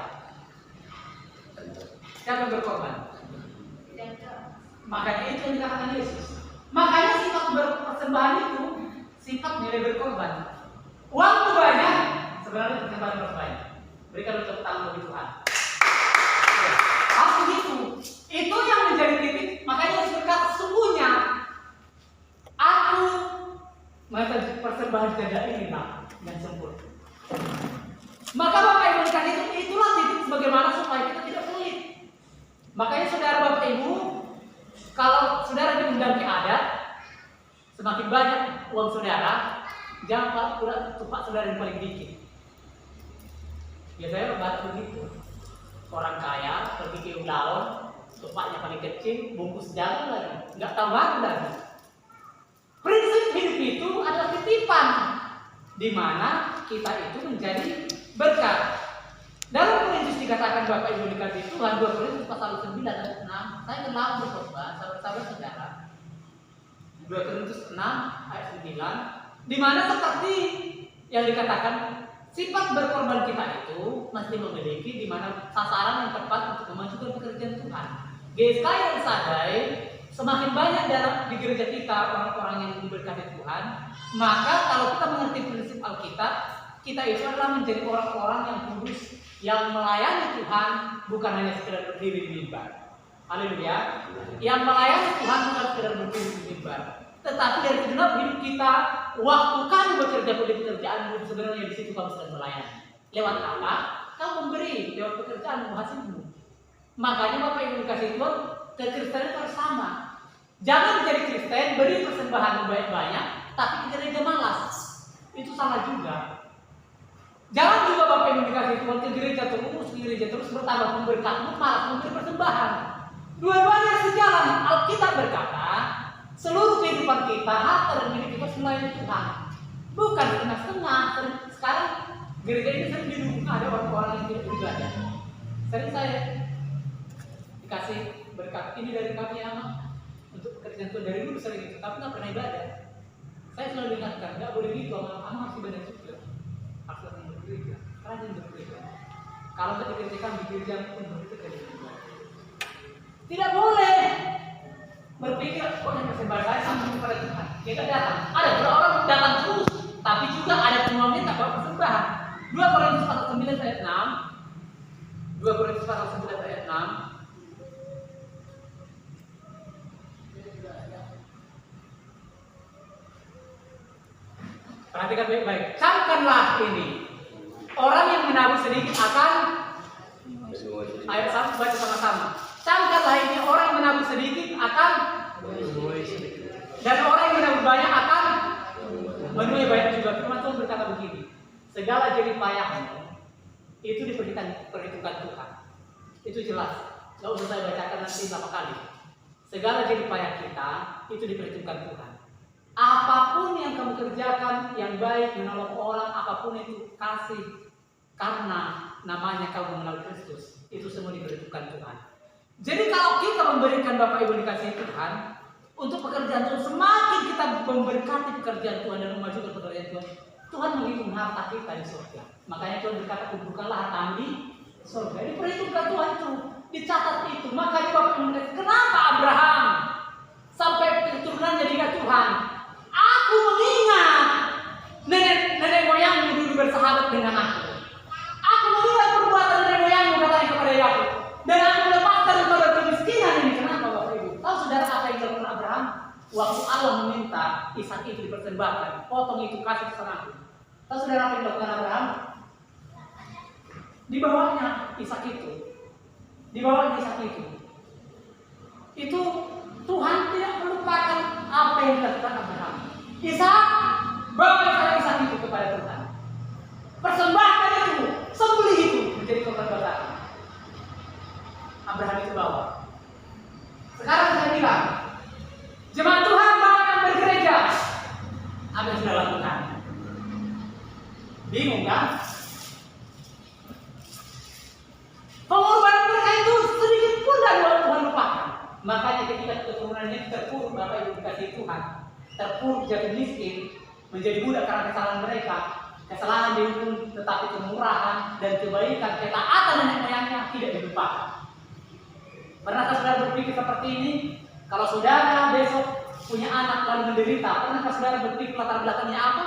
Siapa yang berkorban? Makanya itu yang dikatakan Yesus. Makanya sifat persembahan itu sifat nilai berkorban. Uang itu banyak, sebenarnya persembahan harus banyak. Berikan untuk tangan bagi Tuhan. Harus begitu. Itu yang menjadi titik. Makanya Yesus berkata sesungguhnya aku masa persembahan janda ini yang sempurna. Maka Bapak Ibu dikasih itulah titik bagaimana supaya kita tidak pelit. Makanya saudara Bapak Ibu, kalau saudara diundang ke adat, semakin banyak uang saudara, jangan pula tupak saudara yang paling dikit. Biasanya orang begitu. Orang kaya pergi ke Ulaon, tupaknya paling kecil, bungkus jagung lagi, nggak tahu makan lagi. Prinsip hidup itu adalah titipan, di mana kita itu menjadi berkat. Dalam Korintus dikatakan Bapak Ibu dikasih Tuhan, 2 Korintus pasal 9 ayat 6, saya kenal berkorban, saudara-saudara saudara. 2 Korintus 6 ayat 9, di mana seperti yang dikatakan sifat berkorban kita itu mesti memiliki di mana sasaran yang tepat untuk memajukan pekerjaan Tuhan. GSK yang sadai, semakin banyak dalam di gereja kita orang-orang yang diberkati Tuhan, maka kalau kita mengerti prinsip Alkitab, kita itu adalah menjadi orang-orang yang kudus, yang melayani Tuhan, bukan hanya sekedar berdiri di mimbar. Haleluya. Yang melayani Tuhan bukan sekedar berdiri di mimbar, tetapi dari segenap hidup kita, waktu kami bekerja pada pekerjaan, sebenarnya di situ kamu sedang melayani. Lewat apa? Kamu memberi lewat pekerjaan hasilmu. Makanya Bapak Ibu dikasih Tuhan, kekristenan harus sama. Jangan menjadi Kristen, beri persembahan banyak-banyak, tapi ke gereja malas. Itu salah juga. Jangan juga Bapak Ibu dikasih Tuhan ke gereja terus bertambah pemberkatmu, malas memberi persembahan. Dua-duanya sejalan. Alkitab berkata, seluruh kehidupan kita, harta dan milik kita melayani Tuhan. Bukan setengah-setengah. Sekarang gereja ini sering didukung ada orang-orang yang tidak beribadah. Sering saya dikasih berkat ini dari kami amat untuk pekerjaan Tuhan dari dulu sering itu, tapi nggak pernah ibadah. Saya selalu ingatkan, nggak boleh gitu, anak harus ibadah juga, harus rajin bergereja, rajin bergereja. Kalau nggak dikerjakan di gereja pun begitu kerja juga. Tidak boleh berpikir, oh yang persembahan saya sama kepada Tuhan. Kita datang, ada beberapa orang datang terus, tapi juga ada penuangnya tak bawa persembahan. 2 Korintus pasal 9 ayat 6. 2 2 Korintus pasal 9 ayat 6. Perhatikan baik-baik. Camkanlah ini. Orang yang menabur sedikit akan, ayo baca sama-sama. Camkanlah ini, orang yang menabur sedikit akan, dan orang yang menabur banyak akan menuai banyak juga. Firman Tuhan berkata begini, segala jerih payahmu itu diperhitungkan Tuhan. Itu jelas. Gak usah saya bacakan nanti berapa kali. Segala jerih payah kita itu diperhitungkan Tuhan. Apapun yang kamu kerjakan yang baik, menolong orang, apapun itu kasih karena namanya kamu mengenal Kristus, itu semua diperhitungkan Tuhan. Jadi kalau kita memberikan Bapak Ibu dikasih Tuhan untuk pekerjaan Tuhan, semakin kita memberkati pekerjaan Tuhan dan memajukan pekerjaan Tuhan, Tuhan menghitung harta kita di surga. Makanya Tuhan berkata, kumpulkanlah harta di surga. Diperhitungkan Tuhan itu, dicatat itu. Makanya Bapak Ibu, kenapa Abraham sampai keturunannya dikatakan Tuhan, aku mengingat nenek moyangmu dulu bersahabat dengan aku. Aku mengingat perbuatan nenek moyangmu, katanya kepada Yakub. Dan aku melepaskan engkau dari kemiskinan ini. Kenapa Bapak Ibu? Tahu saudara apa yang dilakukan Abraham? Waktu Allah meminta Ishak itu dipersembahkan, potong itu kasih ke sana. Tahu saudara apa yang dilakukan Abraham? Di bawahnya Ishak itu. Di bawahnya Ishak itu. Itu Tuhan tidak melupakan apa yang dilakukan Abraham. Ishak, bawa Ishak itu kepada Tuhan. Persembahkan itu, sembelih itu menjadi korban bakaran. Abraham itu bawa. Sekarang saya bilang, jemaat Tuhan bawa yang bergereja. Apa yang sudah lakukan? Bingung kan? Pengorbanan mereka itu sedikit pun dari Tuhan lupakan. Makanya ketika keturunannya terpuruk, Bapak Ibu dikasih Tuhan, terpuruk jatuh miskin, menjadi budak karena kesalahan mereka. Kesalahan dihukum, tetapi kemurahan dan kebaikan, ketaatan nenek moyangnya tidak dilupakan. Pernahkah saudara berpikir seperti ini? Kalau saudara besok punya anak lalu menderita, pernahkah saudara berpikir latar belakangnya apa?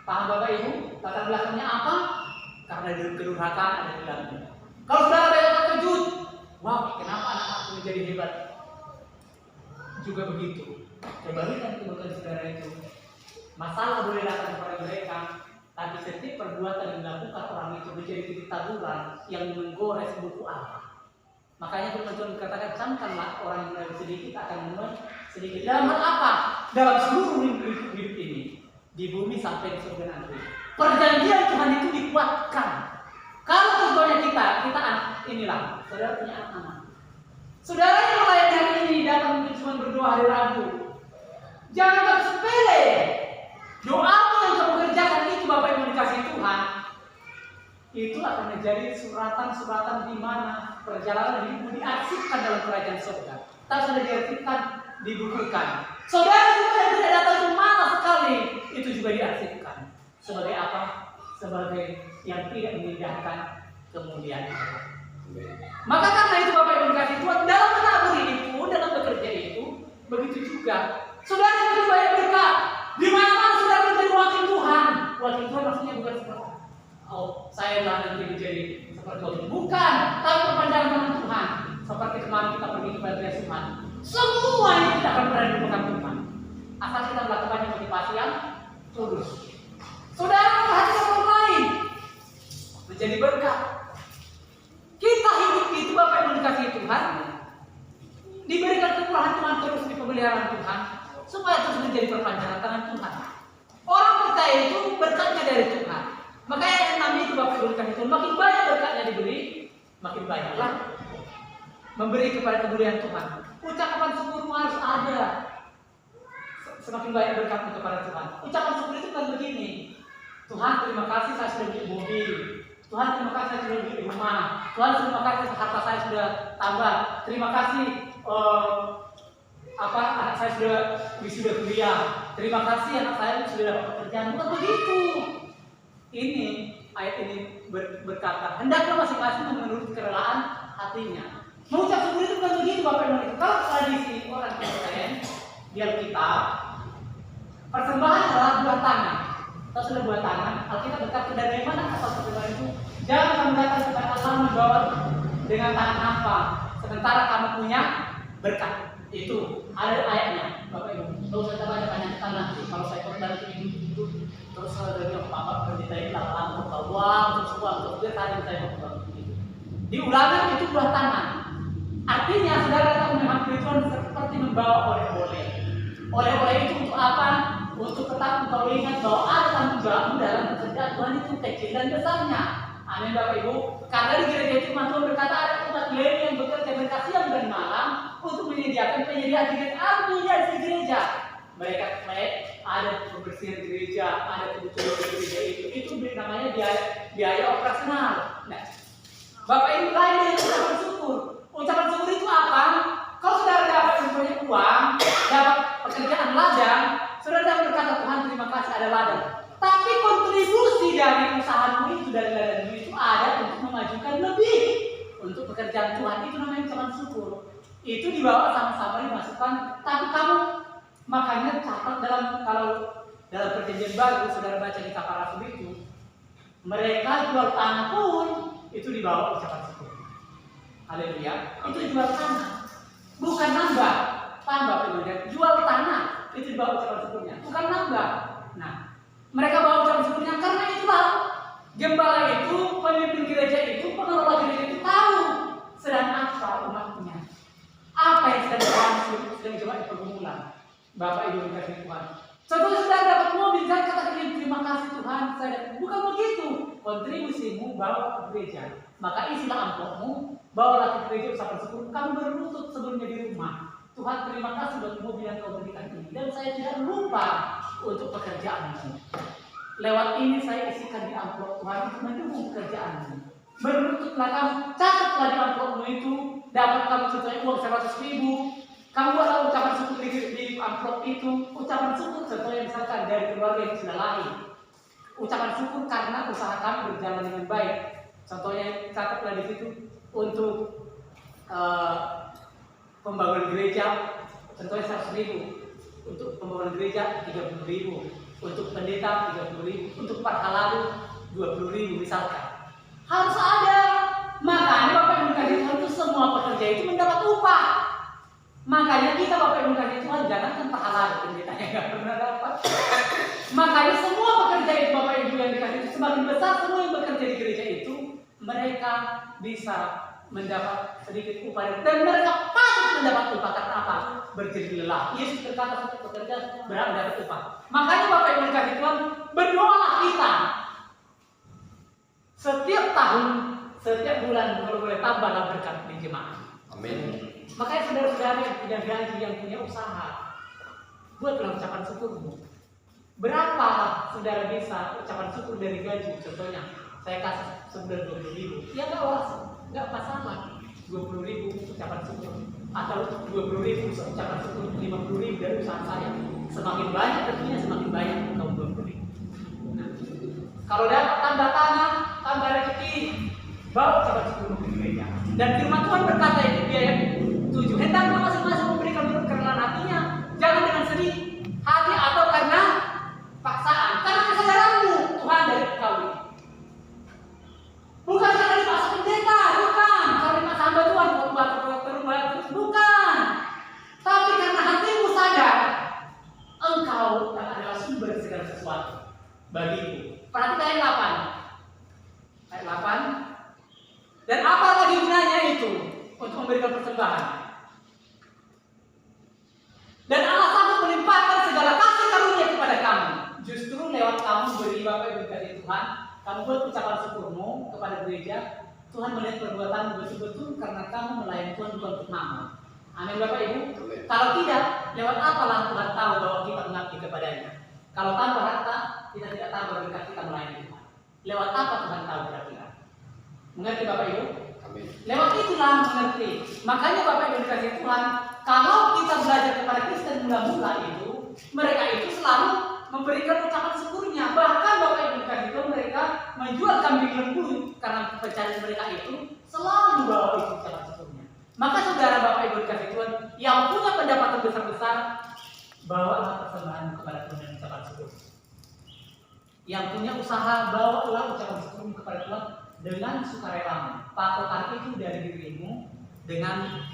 Paham Bapak Ibu? Latar belakangnya apa? Karena kedurhakaan ada di dalamnya. Kalau saudara besok terkejut, wow, kenapa anak-anakku menjadi hebat? Juga begitu. Kebalikan kebutuhan saudara itu. Masalah boleh datang kepada mereka, tapi setiap perbuatan yang dilakukan orang itu menjadi titik taburan yang menggores buku Allah. Makanya Tuhan katakan, camkanlah orang yang menuai sedikit akan menuai sedikit. Dalam hal apa? Dalam seluruh hidup ini, di bumi sampai di surga nanti. Perjanjian Tuhan itu dikuatkan. Kalau contohnya kita anak inilah, saudara punya anak-anak. Saudara yang melayani hari ini datang cuma berdoa hari Rabu. Jangan sepele. Doa yang kamu kerjakan itu Bapak Ibu dikasih Tuhan, itu akan menjadi suratan-suratan di mana perjalanan hidupmu diarsipkan dalam kerajaan surga. Tak sudah diarsipkan, dibukukan. Saudara juga yang tidak datang kemana sekali, itu juga diarsipkan. Sebagai apa? Sebagai yang tidak mengindahkan kemuliaan Allah. Maka karena itu Bapak Ibu dikasih Tuhan, dalam menabur ini pun, dalam bekerja itu, begitu juga. Saudara yang banyak berkat, di mana-mana saudara menjadi wakil Tuhan. Wakil Tuhan maksudnya bukan seperti, oh saya lah nanti menjadi seperti wakil. Bukan, tapi perpanjangan tangan Tuhan. Seperti kemarin kita pergi kepada Tuhan. Semua ini tidak akan pernah dilupakan Tuhan. Asal kita melakukannya motivasi yang tulus. Saudara memperhatikan orang lain, menjadi berkat. Kita hidup itu Bapak yang dikasihi Tuhan, diberikan kemurahan Tuhan terus di pemeliharaan Tuhan, supaya terus menjadi perpanjangan tangan Tuhan. Orang percaya itu berkatnya dari Tuhan. Makanya yang namanya itu Bapak Ibu dikasihi Tuhan, makin banyak berkatnya diberi, makin banyaklah memberi kepada kemuliaan Tuhan. Ucapan syukurmu harus ada. Semakin banyak berkatmu kepada Tuhan. Ucapan syukur itu kan begini. Tuhan terima kasih saya sudah beli mobil. Tuhan terima kasih saya sudah beli rumah. Tuhan terima kasih harta saya sudah tambah. Terima kasih anak saya sudah wisuda kuliah. Terima kasih anak saya sudah dapat pekerjaan. Bukan begitu. Ini ayat ini berkata, hendaklah masing-masing menurut kerelaan hatinya. Mengucap syukur itu bukan begitu Bapak Ibu. Kalau tradisi orang Kristen di Alkitab, persembahan adalah buah tangan. Atau sudah buat tangan, Alkitab berkata dari mana asal persembahan itu? Jangan kamu datang kepada Allah membawa dengan tangan hampa, sementara kamu punya berkat. Itu ada ayatnya, Bapak Ibu. Kalau saya baca banyak tanah, kalau saya pernah dalam itu, terus dari apa pendeta itu lama uang, terus uang, terus dia tadi saya mau di Ulangan itu buah tangan. Artinya saudara datang menghampiri Tuhan seperti membawa oleh-oleh. Oleh-oleh itu untuk apa? Untuk tetap engkau ingat bahwa ada tanggung jawabmu dalam pekerjaan Tuhan itu kecil dan besarnya. Amin Bapak Ibu. Karena di gereja itu Tuhan berkata ada umat Lewi yang bekerja bersiang dan malam untuk menyediakan penyediaan di gereja. Mereka ada pembersihan gereja, ada kebutuhan di gereja itu namanya biaya operasional. Nah, Bapak Ibu lain yang ucapan syukur. Ucapan syukur itu apa? Kalau saudara dapat mempunyai uang, dapat pekerjaan ladang, saudara berkata Tuhan terima kasih ada ladang. Tapi kontribusi dari usahamu itu dari ladang itu ada untuk memajukan lebih untuk pekerjaan Tuhan, itu namanya ucapan syukur. Itu dibawa sama-sama dimasukkan. Tapi kamu makanya catat kalau dalam perjanjian baru saudara baca di Kitab Rasul itu, mereka jual tanah pun itu dibawa ucapan syukur. Haleluya. Itu jual tanah, bukan nambah. Tambah kemudian jual tanah itu dibawa ucapan syukurnya, bukan nambah. Nah, mereka bawa ucapan syukurnya karena itulah gembala itu, pemimpin gereja itu, pengelola gereja itu tahu sedang apa umatnya, apa yang sedang coba dipergumulan. Bapak Ibu dikasih Tuhan. Contohnya sudah dapat mobil, jangan katakan terima kasih Tuhan. Bukan begitu. Kontribusimu bawa ke gereja. Maka isilah amplopmu, bawalah ke gereja ucapan syukur. Kamu berlutut sebelumnya di rumah. Tuhan terima kasih buat mobil yang kau berikan ini. Dan saya tidak lupa untuk pekerjaanmu. Lewat ini saya isikan di amplop Tuhan untuk mendukung pekerjaanmu. Berlututlah kamu, catatlah di amplopmu itu. Dapat kamu contohnya uang 100.000. Kamu buatlah ucapan syukur di amplop itu. Ucapan syukur contohnya misalkan dari keluarga yang sudah lahir. Ucapan syukur karena usaha kami berjalan dengan baik. Contohnya catatlah di situ untuk pembangunan gereja. Contohnya 100.000. Untuk pembangunan gereja 30.000. Untuk pendeta 30.000. Untuk parhalalu 20.000 misalkan. Harus ada. Makanya Bapak Ibu kasih Tuhan itu semua pekerja itu mendapat upah. Makanya kita Bapak Ibu kasih Tuhan jangan pahala pendeta yang nggak pernah dapat. Makanya semua pekerja itu Bapak Ibu yang dikasih itu semakin besar semua yang bekerja di gereja itu mereka bisa mendapat sedikit upah dan mereka patut mendapat upah karena apa? Berjerih lelah. Yesus berkata satu pekerja berhak mendapat upah. Makanya Bapak Ibu kasih Tuhan berdoalah kita setiap tahun, setiap bulan kalau boleh tambahlah berkat di jemaat. Amin. Makanya saudara-saudara yang punya gaji, yang punya usaha, buatlah ucapan syukurmu. Berapa saudara bisa ucapan syukur dari gaji? Contohnya, saya kasih sebulan 20.000, ya nggak masalah. 20.000 ucapan syukur, atau 20.000 ucapan syukur, 50.000 dari usaha saya. Semakin banyak tentunya semakin banyak kaum 20.000. Nah, kalau dapat tambah tanah, tambah rezeki, bawa ucapan syukur ke gereja. Dan firman Tuhan berkata itu biaya 7. Hendaklah masing-masing memberikan menurut kerelaan hatinya, jangan dengan sedih hati atau karena paksaan, karena kesadaranmu Tuhan dari kau. Bukan karena dipaksa pendeta, bukan. Karena dipaksa hamba Tuhan, bukan. Tapi karena hatimu sadar, engkau adalah sumber segala sesuatu bagiku. Perhatikan ayat 8. Ayat 8. Dan apa lagi gunanya itu untuk memberikan persembahan? Dan Allah sanggup melimpahkan segala kasih karunia kepada kamu. Justru lewat kamu beri Bapak Ibu kasih Tuhan, kamu buat ucapan syukurmu kepada gereja. Tuhan melihat perbuatanmu betul-betul karena kamu melayani Tuhan bukan untuk nama. Amin Bapak Ibu. Amin. Kalau tidak, lewat apalah Tuhan tahu bahwa kita mengabdi kepadanya. Kalau tanpa harta, kita tidak tahu berkat kita melayani Tuhan. Lewat apa Tuhan tahu kira-kira? Mengerti Bapak Ibu? Amin. Lewat itulah mengerti. Makanya Bapak Ibu dikasih Tuhan, kalau kita belajar kepada Kristen mula-mula itu, mereka itu selalu memberikan ucapan syukurnya. Bahkan Bapak Ibu dikasih Tuhan, mereka menjual kambing lembu karena pencarian mereka itu selalu bawa itu ucapan syukurnya. Maka saudara Bapak Ibu dikasih Tuhan, yang punya pendapatan besar-besar, bawalah persembahan kepada Tuhan dengan ucapan syukur. Yang punya usaha, bawalah ucapan syukur kepada Tuhan dengan sukarela. Patokan itu dari dirimu dengan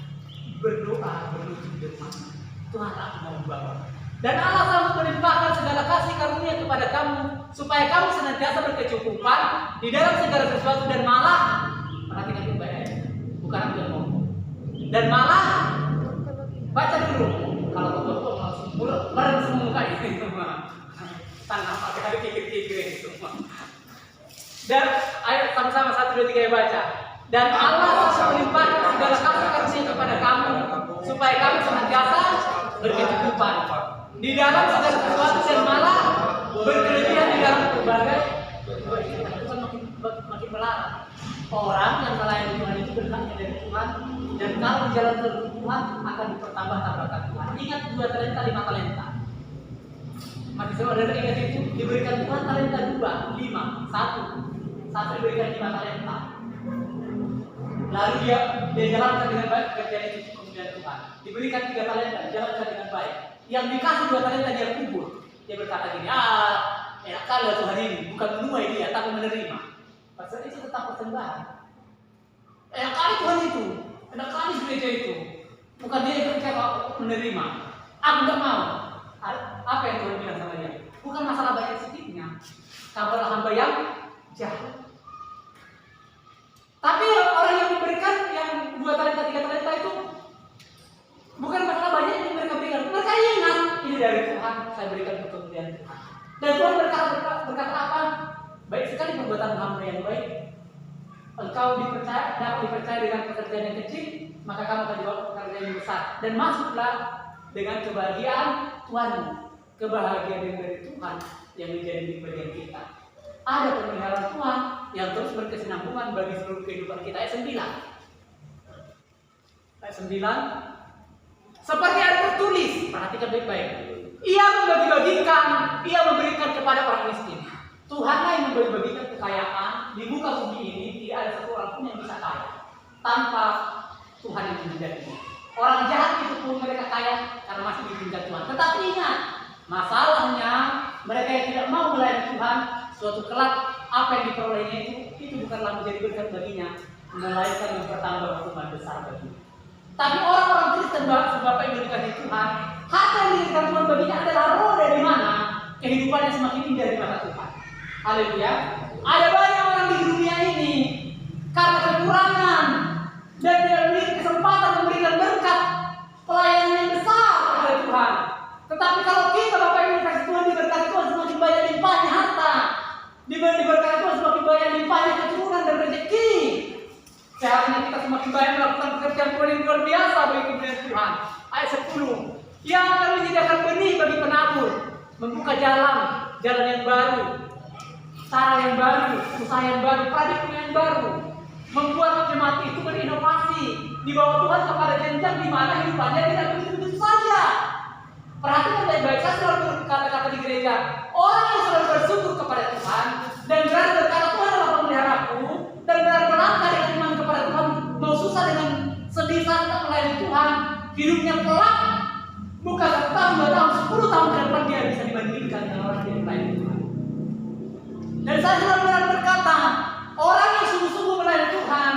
berdoa, berlutut bermana. Tuhan akan membawa. Dan Allah selalu melimpahkan segala kasih karunia kepada kamu, supaya kamu senantiasa berkecukupan di dalam segala sesuatu, dan malah, perhatikan itu baik-baik, bukan aku yang ngomong. Dan malah, baca dulu, kalau betul-betul langsung bareng semua ini semua. Tanah pakai hari kikir-kikir ini semua. Dan ayo sama-sama 1, 2, 3 baca. Dan Allah selalu melimpahkan segala kasih karunia kepada kamu, supaya kamu senantiasa berkecukupan di dalam segala sesuatu, dan malah berkelebihan di dalam berbagai. Tuhan makin melarang orang yang melayani Tuhan itu berkatnya dari Tuhan, dan kalau jalan terus Tuhan akan dipertambah-tambahkan Tuhan. Ingat 2 talenta 5 talenta. Masih saudara ingat itu, diberikan Tuhan talenta 2, 5, 1 diberikan 5 talenta. Lalu dia jalankan dengan baik pekerjaan itu kemudian Tuhan. Diberikan 3 talenta, jalankan dengan baik. Yang dikasih 2 talenta dia kubur. Dia berkata gini, enak kali Tuhan ini, bukan menuai dia, tapi menerima. Pasal itu tetap persembahan. Enak kali Tuhan itu, enak kali gereja itu, bukan dia yang kerja menerima. Aku nggak mau. Apa yang Tuhan bilang sama dia? Bukan masalah banyak sedikitnya, kamulah hamba yang jahat. Tapi orang yang memberikan yang 2 talenta 3 talenta itu bukan masalah banyak yang mereka berikan. Mereka ingat ini dari Tuhan, saya berikan untuk kemuliaan Tuhan. Dan Tuhan berkata apa? Baik sekali perbuatan hamba yang baik. Engkau dapat dipercaya dengan pekerjaan yang kecil, maka kamu akan jawab pekerjaan yang besar. Dan masuklah dengan kebahagiaan Tuhanmu. Kebahagiaan dari Tuhan yang menjadi bagian kita. Ada pemeliharaan Tuhan yang terus berkesinambungan bagi seluruh kehidupan kita. Ayat 9. Ayat 9. Seperti ada tertulis, perhatikan baik-baik. Ia membagi-bagikan, ia memberikan kepada orang miskin. Tuhanlah yang membagi-bagikan kekayaan di muka bumi ini. Tidak ada satu orang pun yang bisa kaya tanpa Tuhan yang menjadinya. Orang jahat itu pun mereka kaya karena masih diizinkan Tuhan. Tetapi ingat, masalahnya mereka yang tidak mau melayani Tuhan, suatu kelak apa yang diperolehnya itu bukanlah menjadi berkat baginya, melainkan yang bertambah hukuman besar baginya. Tapi orang-orang Kristen Bapak Ibu dikasih Tuhan, harta yang diberikan Tuhan baginya adalah roh dari mana kehidupannya semakin indah di mata Tuhan. Haleluya. Ada banyak orang di dunia ini karena kekurangan dan tidak memiliki kesempatan memberikan berkat pelayanan yang besar kepada Tuhan. Tetapi kalau kita Bapak Ibu dikasih Tuhan, diberkati Tuhan semakin banyak limpahnya harta, diberkati Tuhan semakin banyak limpahnya keturunan dan rezeki. Seharusnya kita semakin banyak melakukan pekerjaan Tuhan yang luar biasa bagi kemuliaan Tuhan. Ayat 10. Yang akan menyediakan benih bagi penabur, membuka jalan yang baru, cara yang baru, usaha yang baru, paradigma yang baru, membuat jemaat itu berinovasi, dibawa Tuhan kepada jenjang di mana hidupannya tidak begitu saja. Perhatikan baik-baik, saya selalu berkata-kata di gereja, orang yang selalu bersyukur kepada Tuhan dan berani berkata Tuhan adalah pemeliharaku, dan berani melangkah dengan iman kepada Tuhan, mau susah dengan sedih saat tak melayani Tuhan, hidupnya kelak bukan 1 tahun, 2 tahun, 10 tahun ke depan dia bisa dibandingkan dengan orang yang melayani Tuhan. Dan saya selalu berani berkata, orang yang sungguh-sungguh melayani Tuhan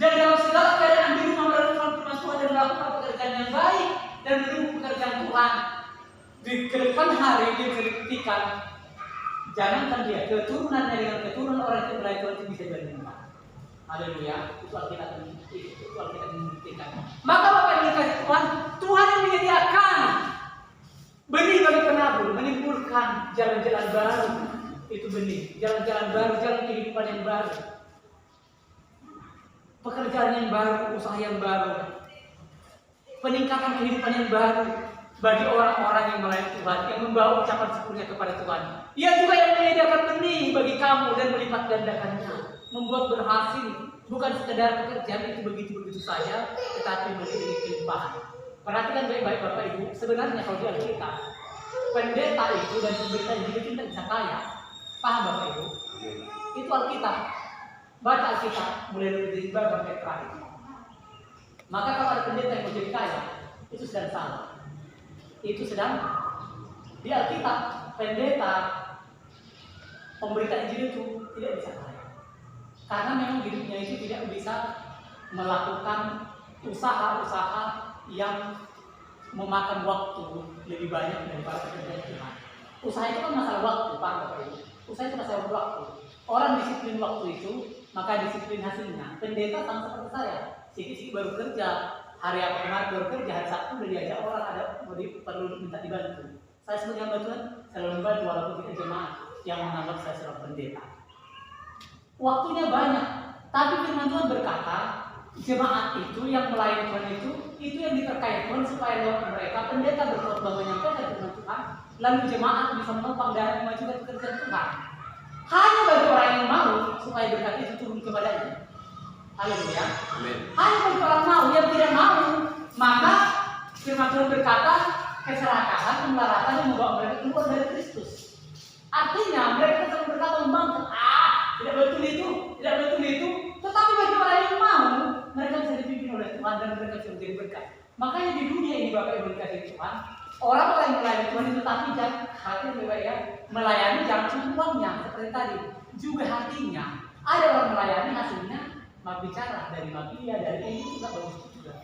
dan dalam segala keadaan di rumah melakukan firman Tuhan dan melakukan pekerjaan yang baik dan mendukung pekerjaan Tuhan, di kedepan hari dia bisa dibuktikan. Jangankan dia, keturunannya dengan keturunan orang yang melayani Tuhan itu bisa dibandingkan. Haleluya, itu Alkitab membuktikan. Maka Bapak yang dikasih Tuhan, Tuhan yang menyediakan benih bagi penabur, menimbulkan jalan-jalan baru. Itu benih, jalan-jalan baru, jalan kehidupan yang baru, pekerjaan yang baru, usaha yang baru, peningkatan kehidupan yang baru bagi orang-orang yang melayani Tuhan, yang membawa ucapan syukurnya kepada Tuhan. Ia juga yang menyediakan benih bagi kamu dan melipat gandakannya, membuat berhasil bukan sekedar pekerjaan itu begitu-begitu saja, tetapi memiliki kelimpahan. Perhatikan baik-baik Bapak Ibu, sebenarnya kalau di Alkitab, pendeta itu dan pemberitaan itu tidak bisa kaya. Paham Bapak Ibu? Itu Alkitab. Baca Alkitab mulai dari Jilbab sampai terakhir. Maka kalau ada pendeta yang menjadi kaya, itu sedang salah. Itu sedang di Alkitab pendeta pemberita Injil itu tidak bisa kaya. Karena memang hidupnya itu tidak bisa melakukan usaha-usaha yang memakan waktu lebih banyak daripada pekerjaan Tuhan. Usaha itu kan masalah waktu, Pak Bapak Ibu. Usaha itu masalah waktu. Orang disiplin waktu itu, maka disiplin hasilnya. Pendeta sama seperti saya, sikit-sikit baru kerja, hari apa kemarin baru kerja, hari Sabtu udah diajak orang ada perlu minta dibantu. Saya sebagai hamba Tuhan selalu membantu walaupun kita jemaat yang menganggap saya seorang pendeta. Waktunya banyak, tapi firman Tuhan berkata, jemaat itu yang melayani Tuhan itu yang diperkaya Tuhan supaya lewat mereka pendeta berkhotbah menyampaikan firman Tuhan, lalu jemaat bisa menopang dan memajukan pekerjaan Tuhan. Hanya bagi orang yang mau supaya berkat itu turun kepadanya. Haleluya. Amin. Hanya bagi orang mau, yang tidak mau, maka firman Tuhan berkata keserakahan, kemelaratan yang membawa mereka keluar dari Kristus. Artinya mereka selalu berkata membangkang, tidak betul itu. Tetapi bagi orang yang mau, mereka bisa dipimpin oleh Tuhan dan mereka bisa menjadi berkat. Makanya di dunia ini Bapak Ibu dikasih Tuhan, orang-orang yang melayani Tuhan itu tapi jangan hati ya, melayani jangan cuma uangnya seperti tadi, juga hatinya. Ada orang melayani hasilnya bicara dari magia, dari ini juga bagus juga.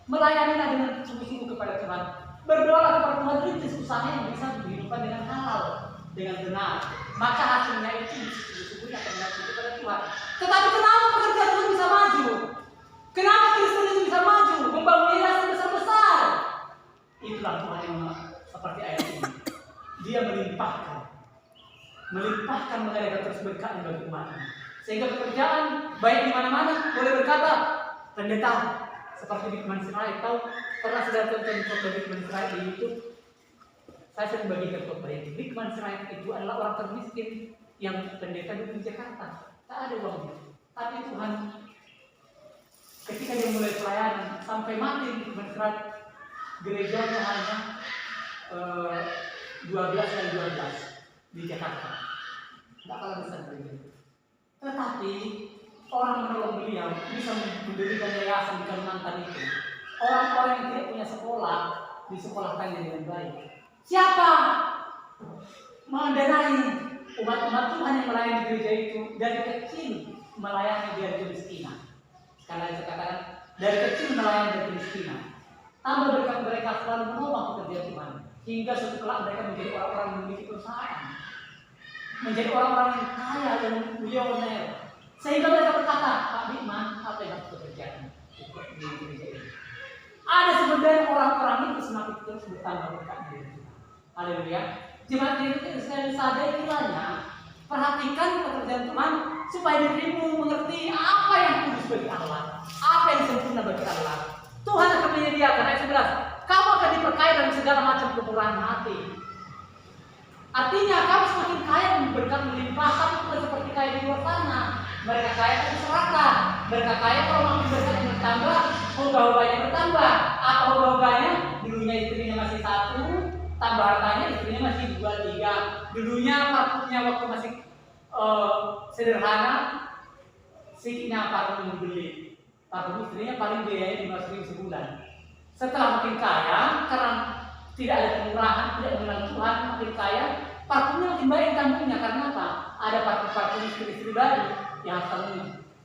Melayanilah dengan sungguh-sungguh kepada Tuhan. Berdoalah kepada Tuhan rintis usaha yang bisa dihidupkan dengan halal, dengan benar. Maka hasilnya itu sungguh-sungguh akan mengabdi kepada Tuhan. Tetapi kenapa pekerjaan Tuhan bisa maju? Kenapa Kristen itu bisa maju? Membangun yayasan besar-besar. Itulah Tuhan yang seperti ayat ini. Dia melimpahkan mengadakan terus berkat bagi umatnya. Sehingga pekerjaan baik di mana-mana boleh berkata pendeta seperti di Kman Sirait. Tahu pernah sudah tonton khotbah di Kman Sirait di YouTube? Saya sering bagikan khotbah itu. Di Kman Sirait itu adalah orang termiskin yang pendeta di Jakarta. Tak ada uangnya. Tapi Tuhan ketika dia mulai pelayanan sampai mati di Kman Sirait, gerejanya hanya 12 dan 12 di Jakarta. Tidak kalah besar gereja. Tetapi orang menolong beliau bisa mendirikan yayasan di Kalimantan itu. Orang-orang yang tidak punya sekolah disekolahkannya dengan baik. Siapa mendanai umat-umat Tuhan yang melayani gereja itu dari kecil melayani dari kemiskinan. Sekali saya katakan dari kecil melayani dari kemiskinan. Tambah berkat mereka selalu menopang pekerjaan Tuhan hingga suatu kelak mereka menjadi orang-orang yang memiliki perusahaan. Menjadi orang-orang yang kaya dan milioner. Sehingga mereka berkata, Pak Bikman, apa yang harus bekerja di gereja ini? Ada sebenarnya orang-orang itu semakin terus bertambah berkatnya. Haleluya. Jemaat ini sekali sadar kiranya perhatikan pekerjaan Tuhan supaya dirimu mengerti apa yang kudus bagi Allah, apa yang sempurna bagi Allah. Tuhan akan menyediakan ayat 11. Kamu akan diperkaya dalam segala macam kemurahan hati. Artinya kamu semakin kaya berkat melimpah, tapi bukan seperti kaya di luar sana. Mereka kaya tapi serakah. Mereka kaya kalau makin berkat yang bertambah, hoga-hoganya bertambah. Apa hoga-hoganya? Dulunya istrinya masih 1, tambah hartanya istrinya masih 2, 3. Dulunya parfumnya waktu masih sederhana, sikitnya parfum dibeli. Parfum istrinya paling biayanya 5.000 sebulan. Setelah makin kaya, karena tidak ada kemurahan, tidak mengenal Tuhan, makin kaya, parfumnya makin baik kampungnya. Karena apa? Ada parfum istri-istri baru yang akan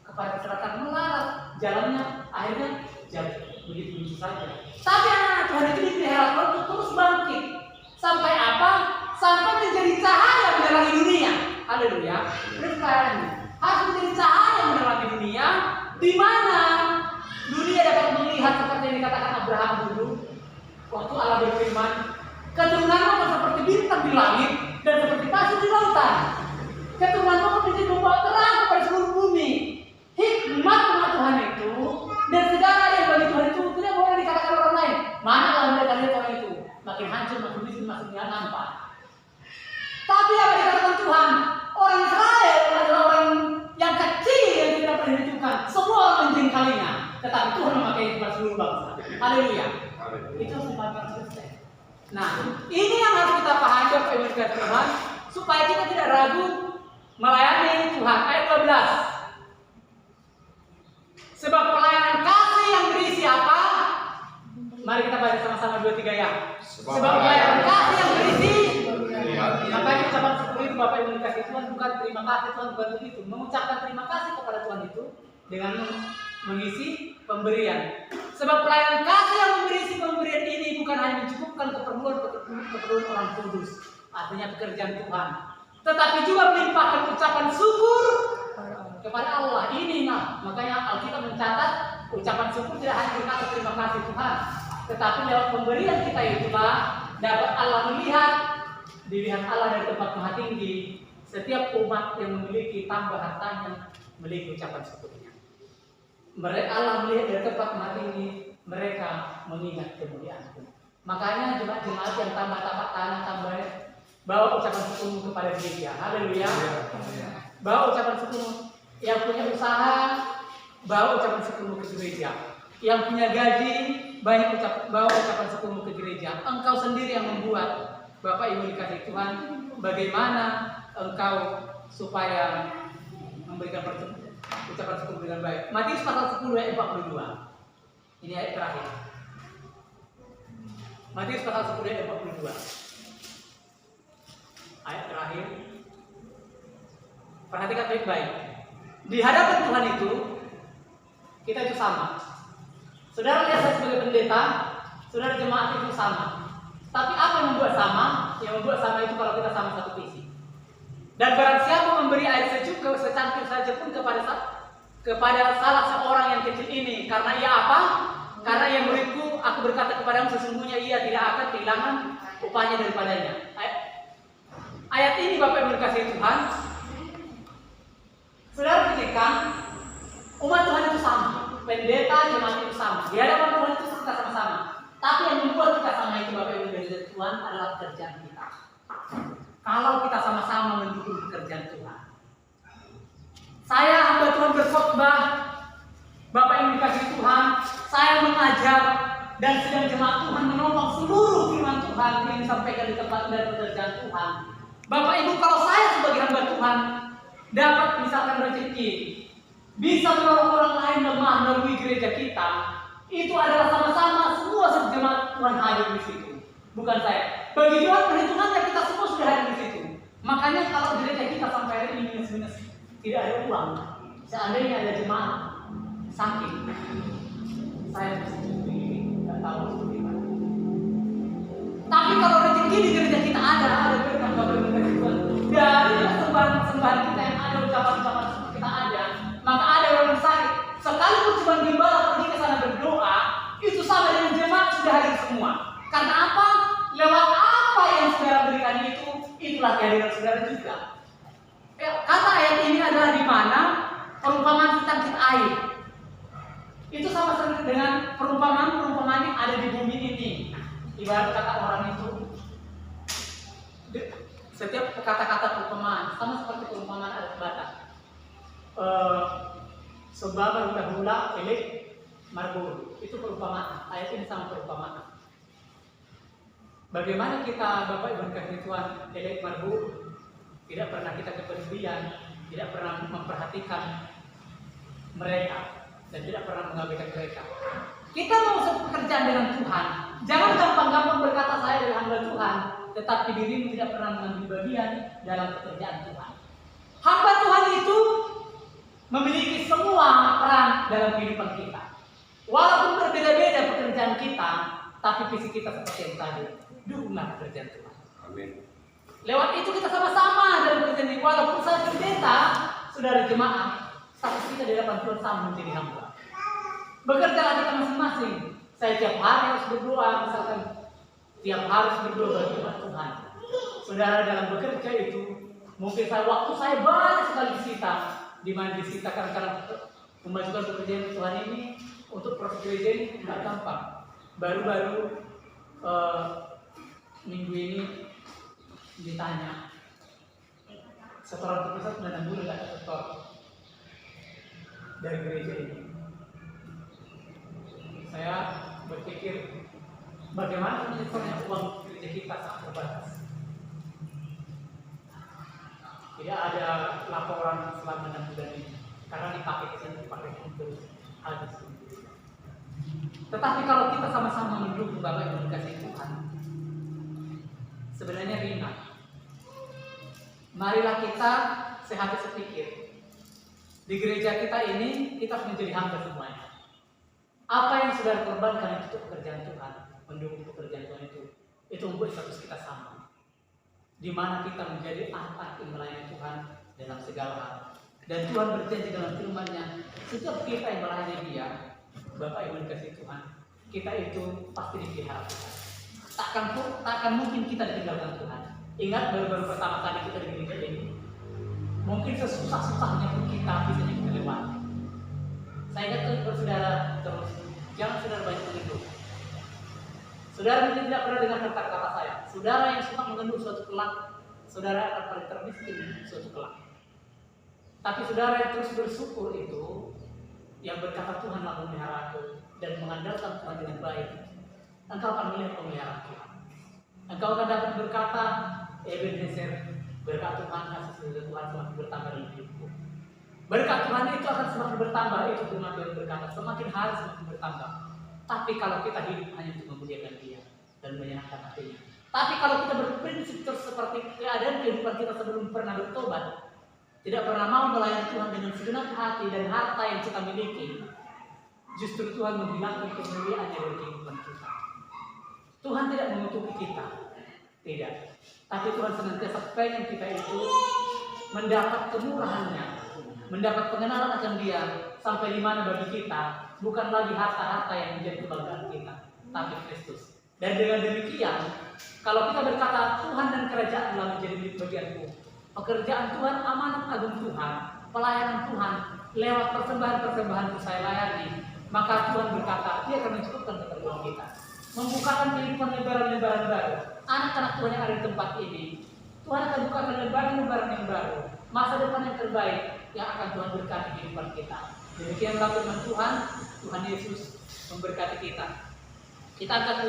kepada masyarakat melarat, jalannya akhirnya jatuh begitu saja. Tapi anak-anak Tuhan itu dipelihara Tuhan untuk terus bangkit. Sampai apa? Sampai menjadi cahaya menerangi dunia. Haleluya. Percayaannya harus menjadi cahaya menerangi dunia, di mana dunia dapat melihat seperti yang dikatakan Abraham dulu. Waktu Allah berfirman, keturunanmu akan seperti bintang di langit dan seperti pasir di lautan. Keturunanmu akan menjadi membawa terang kepada seluruh bumi. Hikmat Tuhan itu dan segala yang bagi Tuhan itu tidak boleh dikatakan orang lain. Mana kalau mereka lihat orang itu makin hancur, makin miskin, makin tidak nampak. Tapi apa dikatakan Tuhan? Orang Israel adalah orang yang kecil yang tidak pernah ditentukan. Semua orang menjengkalinya, tetapi Tuhan memakai itu pada seluruh bangsa. Haleluya. Itu harus dipakai selesai. Nah, ini yang harus kita pahami Bapak Ibu Tuhan, supaya kita tidak ragu melayani Tuhan. Ayat 12. Sebab pelayanan kasih yang berisi apa? Mari kita baca sama-sama 2-3 ya. Sebab pelayanan kasih yang berisi, makanya kita baca 10-15 Bapak Ibu dikasih Tuhan, bukan terima kasih Tuhan, bukan begitu. Mengucapkan terima kasih kepada Tuhan itu dengan mengisi pemberian. Sebab pelayanan kasih yang mengisi pemberian ini bukan hanya mencukupkan keperluan orang kudus, artinya pekerjaan Tuhan, tetapi juga melimpahkan ucapan syukur kepada Allah. Ini makanya Alkitab mencatat ucapan syukur tidak hanya berkata terima kasih Tuhan, tetapi lewat pemberian kita itulah dapat Allah dilihat Allah dari tempat maha tinggi. Setiap umat yang memiliki tambah hartanya memiliki ucapan syukurnya. Mereka Allah melihat dari tempat maha tinggi, mereka mengingat kemuliaan-Mu. Makanya jemaat-jemaat yang tambah tapak tanah tambah bawa ucapan syukurmu kepada gereja. Haleluya. Bawa ucapan syukurmu. Yang punya usaha, bawa ucapan syukurmu ke gereja. Yang punya gaji, bawa ucapan syukurmu ke gereja. Engkau sendiri yang membuat. Bapak Ibu dikasih Tuhan, bagaimana engkau supaya memberikan ucapan syukur dengan baik. Matius pasal 10 ayat 42. Ini ayat terakhir. Matius pasal 10 ayat 42. Ayat terakhir. Perhatikan baik-baik. Di hadapan Tuhan itu kita itu sama. Saudara lihat saya sebagai pendeta, saudara jemaat itu sama. Tapi apa yang membuat sama? Yang membuat sama itu kalau kita sama satu visi. Dan barang siapa memberi air sejuk secangkir saja pun kepada salah seorang yang kecil ini, karena ia apa? Karena ia muridku, aku berkata kepadamu sesungguhnya ia tidak akan kehilangan upahnya daripadanya. Ayat ini Bapak Ibu dikasihi Tuhan. Saudara pikirkan, umat Tuhan itu sama, pendeta jemaat itu sama. Di hadapan Tuhan itu kita sama-sama. Tapi yang membuat kita sama itu Bapak Ibu dari Tuhan adalah pekerjaan kita. Kalau kita sama-sama mendukung pekerjaan Tuhan. Saya hamba Tuhan berkhotbah, Bapak Ibu dikasih Tuhan, saya mengajar dan sedang jemaat Tuhan menopang seluruh firman Tuhan yang disampaikan di tempat dan pekerjaan Tuhan. Bapak Ibu, kalau saya sebagai hamba Tuhan dapat misalkan rezeki, bisa menolong orang lain lemah melalui gereja kita, itu adalah sama-sama semua jemaat Tuhan hadir di situ. Bukan saya. Bagi Tuhan perhitungannya kita semua sudah hadir di situ. Makanya kalau gereja kita sampai hari ini minus-minus, tidak ada uang. Seandainya ada jemaat sakit, saya tidak tahu seperti mana. Tapi kalau rezeki di gereja kita ada berkat Bapak Ibu Tuhan. Dari sembahan kita yang ada, ucapan-ucapan kita ada, maka ada orang sakit. Sekalipun cuma gembala pergi ke sana berdoa, itu sama dengan jemaat sudah hadir semua. Karena apa? Lewat apa yang saudara berikan itu, itulah kehadiran saudara juga. Kata ayat ini adalah di mana perumpamaan secangkir air. Itu sama seperti dengan perumpamaan yang ada di bumi ini. Ibarat kata orang itu, setiap kata-kata perumpamaan sama seperti perumpamaan adat Batak. Sebab hula milik marbur, itu perumpamaan. Ayat ini sama perumpamaan. Bagaimana kita Bapak Ibu dikasih Tuhan milik marbur, tidak pernah kita kepedulian, tidak pernah memperhatikan mereka dan tidak pernah mengabaikan mereka. Kita mau pekerjaan dengan Tuhan, jangan gampang-gampang berkata saya adalah hamba Tuhan, tetapi dirimu tidak pernah mengambil bagian dalam pekerjaan Tuhan. Hamba Tuhan itu memiliki semua peran dalam kehidupan kita. Walaupun berbeda-beda pekerjaan kita, tapi visi kita seperti yang tadi, dukunglah pekerjaan Tuhan. Amin. Lewat itu kita sama-sama dalam pekerjaan ini. Walaupun saya pendeta, saudara jemaat, status kita di hadapan Tuhan sama menjadi hamba. Bekerjalah kita masing-masing. Saya tiap hari harus berdoa, misalkan tiap hari harus berdoa bagi umat Tuhan. Saudara dalam bekerja itu, mungkin waktu saya banyak sekali disita. Di mana disita kadang-kadang memajukan pekerjaan Tuhan ini untuk proses gereja ini tidak gampang. Baru-baru minggu ini ditanya setoran terbesar 9 bulan tidak setor dari gereja ini. Saya berpikir bagaimana menyetornya uang gereja kita sangat terbatas. Tidak ada laporan selama 6 bulan ini karena dipakai kesini dipakai untuk habis. Tetapi kalau kita sama-sama mendukung Bapak Ibu dikasih Tuhan, sebenarnya ringan. marilah kita sehati sepikir. Di gereja kita ini, kita harus menjadi hamba semuanya. Apa yang saudara korbankan itu pekerjaan Tuhan, mendukung pekerjaan Tuhan itu membuat status kita sama. Di mana kita menjadi anak yang melayani Tuhan dalam segala hal. Dan Tuhan berjanji dalam firman-Nya, setiap kita yang melayani Dia, Bapak Ibu dikasih Tuhan, kita itu pasti dipelihara Tuhan. Takkan mungkin kita ditinggalkan Tuhan. Ingat baru-baru pertama kali kita di gereja ini, mungkin sesusah-susahnya pun kita bisa kita lewati. Saya ingat saudara terus, jangan saudara banyak mengeluh. Saudara mungkin tidak pernah dengar kata-kata saya. Saudara yang suka mengeluh suatu kelak, saudara akan paling termiskin suatu kelak. Tapi saudara yang terus bersyukur itu, yang berkata Tuhanlah memeliharaku dan mengandalkan Tuhan dengan baik, engkau akan melihat pemeliharaan Tuhan. Engkau akan dapat berkata, Ebenezer, berkat Tuhan, kasih setia Tuhan semakin bertambah dalam hidupku. Berkat Tuhan itu akan semakin bertambah, itu firman Tuhan berkata, semakin hari semakin bertambah. Tapi kalau kita hidup hanya untuk memuliakan Dia dan menyenangkan hatinya. Tapi kalau kita berprinsip terus seperti keadaan kehidupan kita sebelum pernah bertobat, tidak pernah mau melayani Tuhan dengan segenap hati dan harta yang kita miliki, justru Tuhan menghilangkan kemuliaannya dari kehidupan kita. Tuhan tidak mengutuki kita, tidak. Tapi Tuhan senantiasa pengen kita itu mendapat kemurahan-Nya, mendapat pengenalan akan Dia, sampai di mana bagi kita bukan lagi harta-harta yang menjadi kebanggaan kita, tapi Kristus. Dan dengan demikian, kalau kita berkata Tuhan dan kerajaan telah menjadi milik bagianku, pekerjaan Tuhan, amanat agung Tuhan, pelayanan Tuhan, lewat persembahan-persembahan saya layani, maka Tuhan berkata, Dia akan mencukupkan keperluan kita, membukakan kehidupan lembaran-lembaran baru. Anak-anak Tuhan yang ada di tempat ini, Tuhan akan bukakan lembaran-lembaran yang baru, masa depan yang terbaik yang akan Tuhan berkati kehidupan kita. Demikianlah firman Tuhan, Tuhan Yesus memberkati kita. Kita akan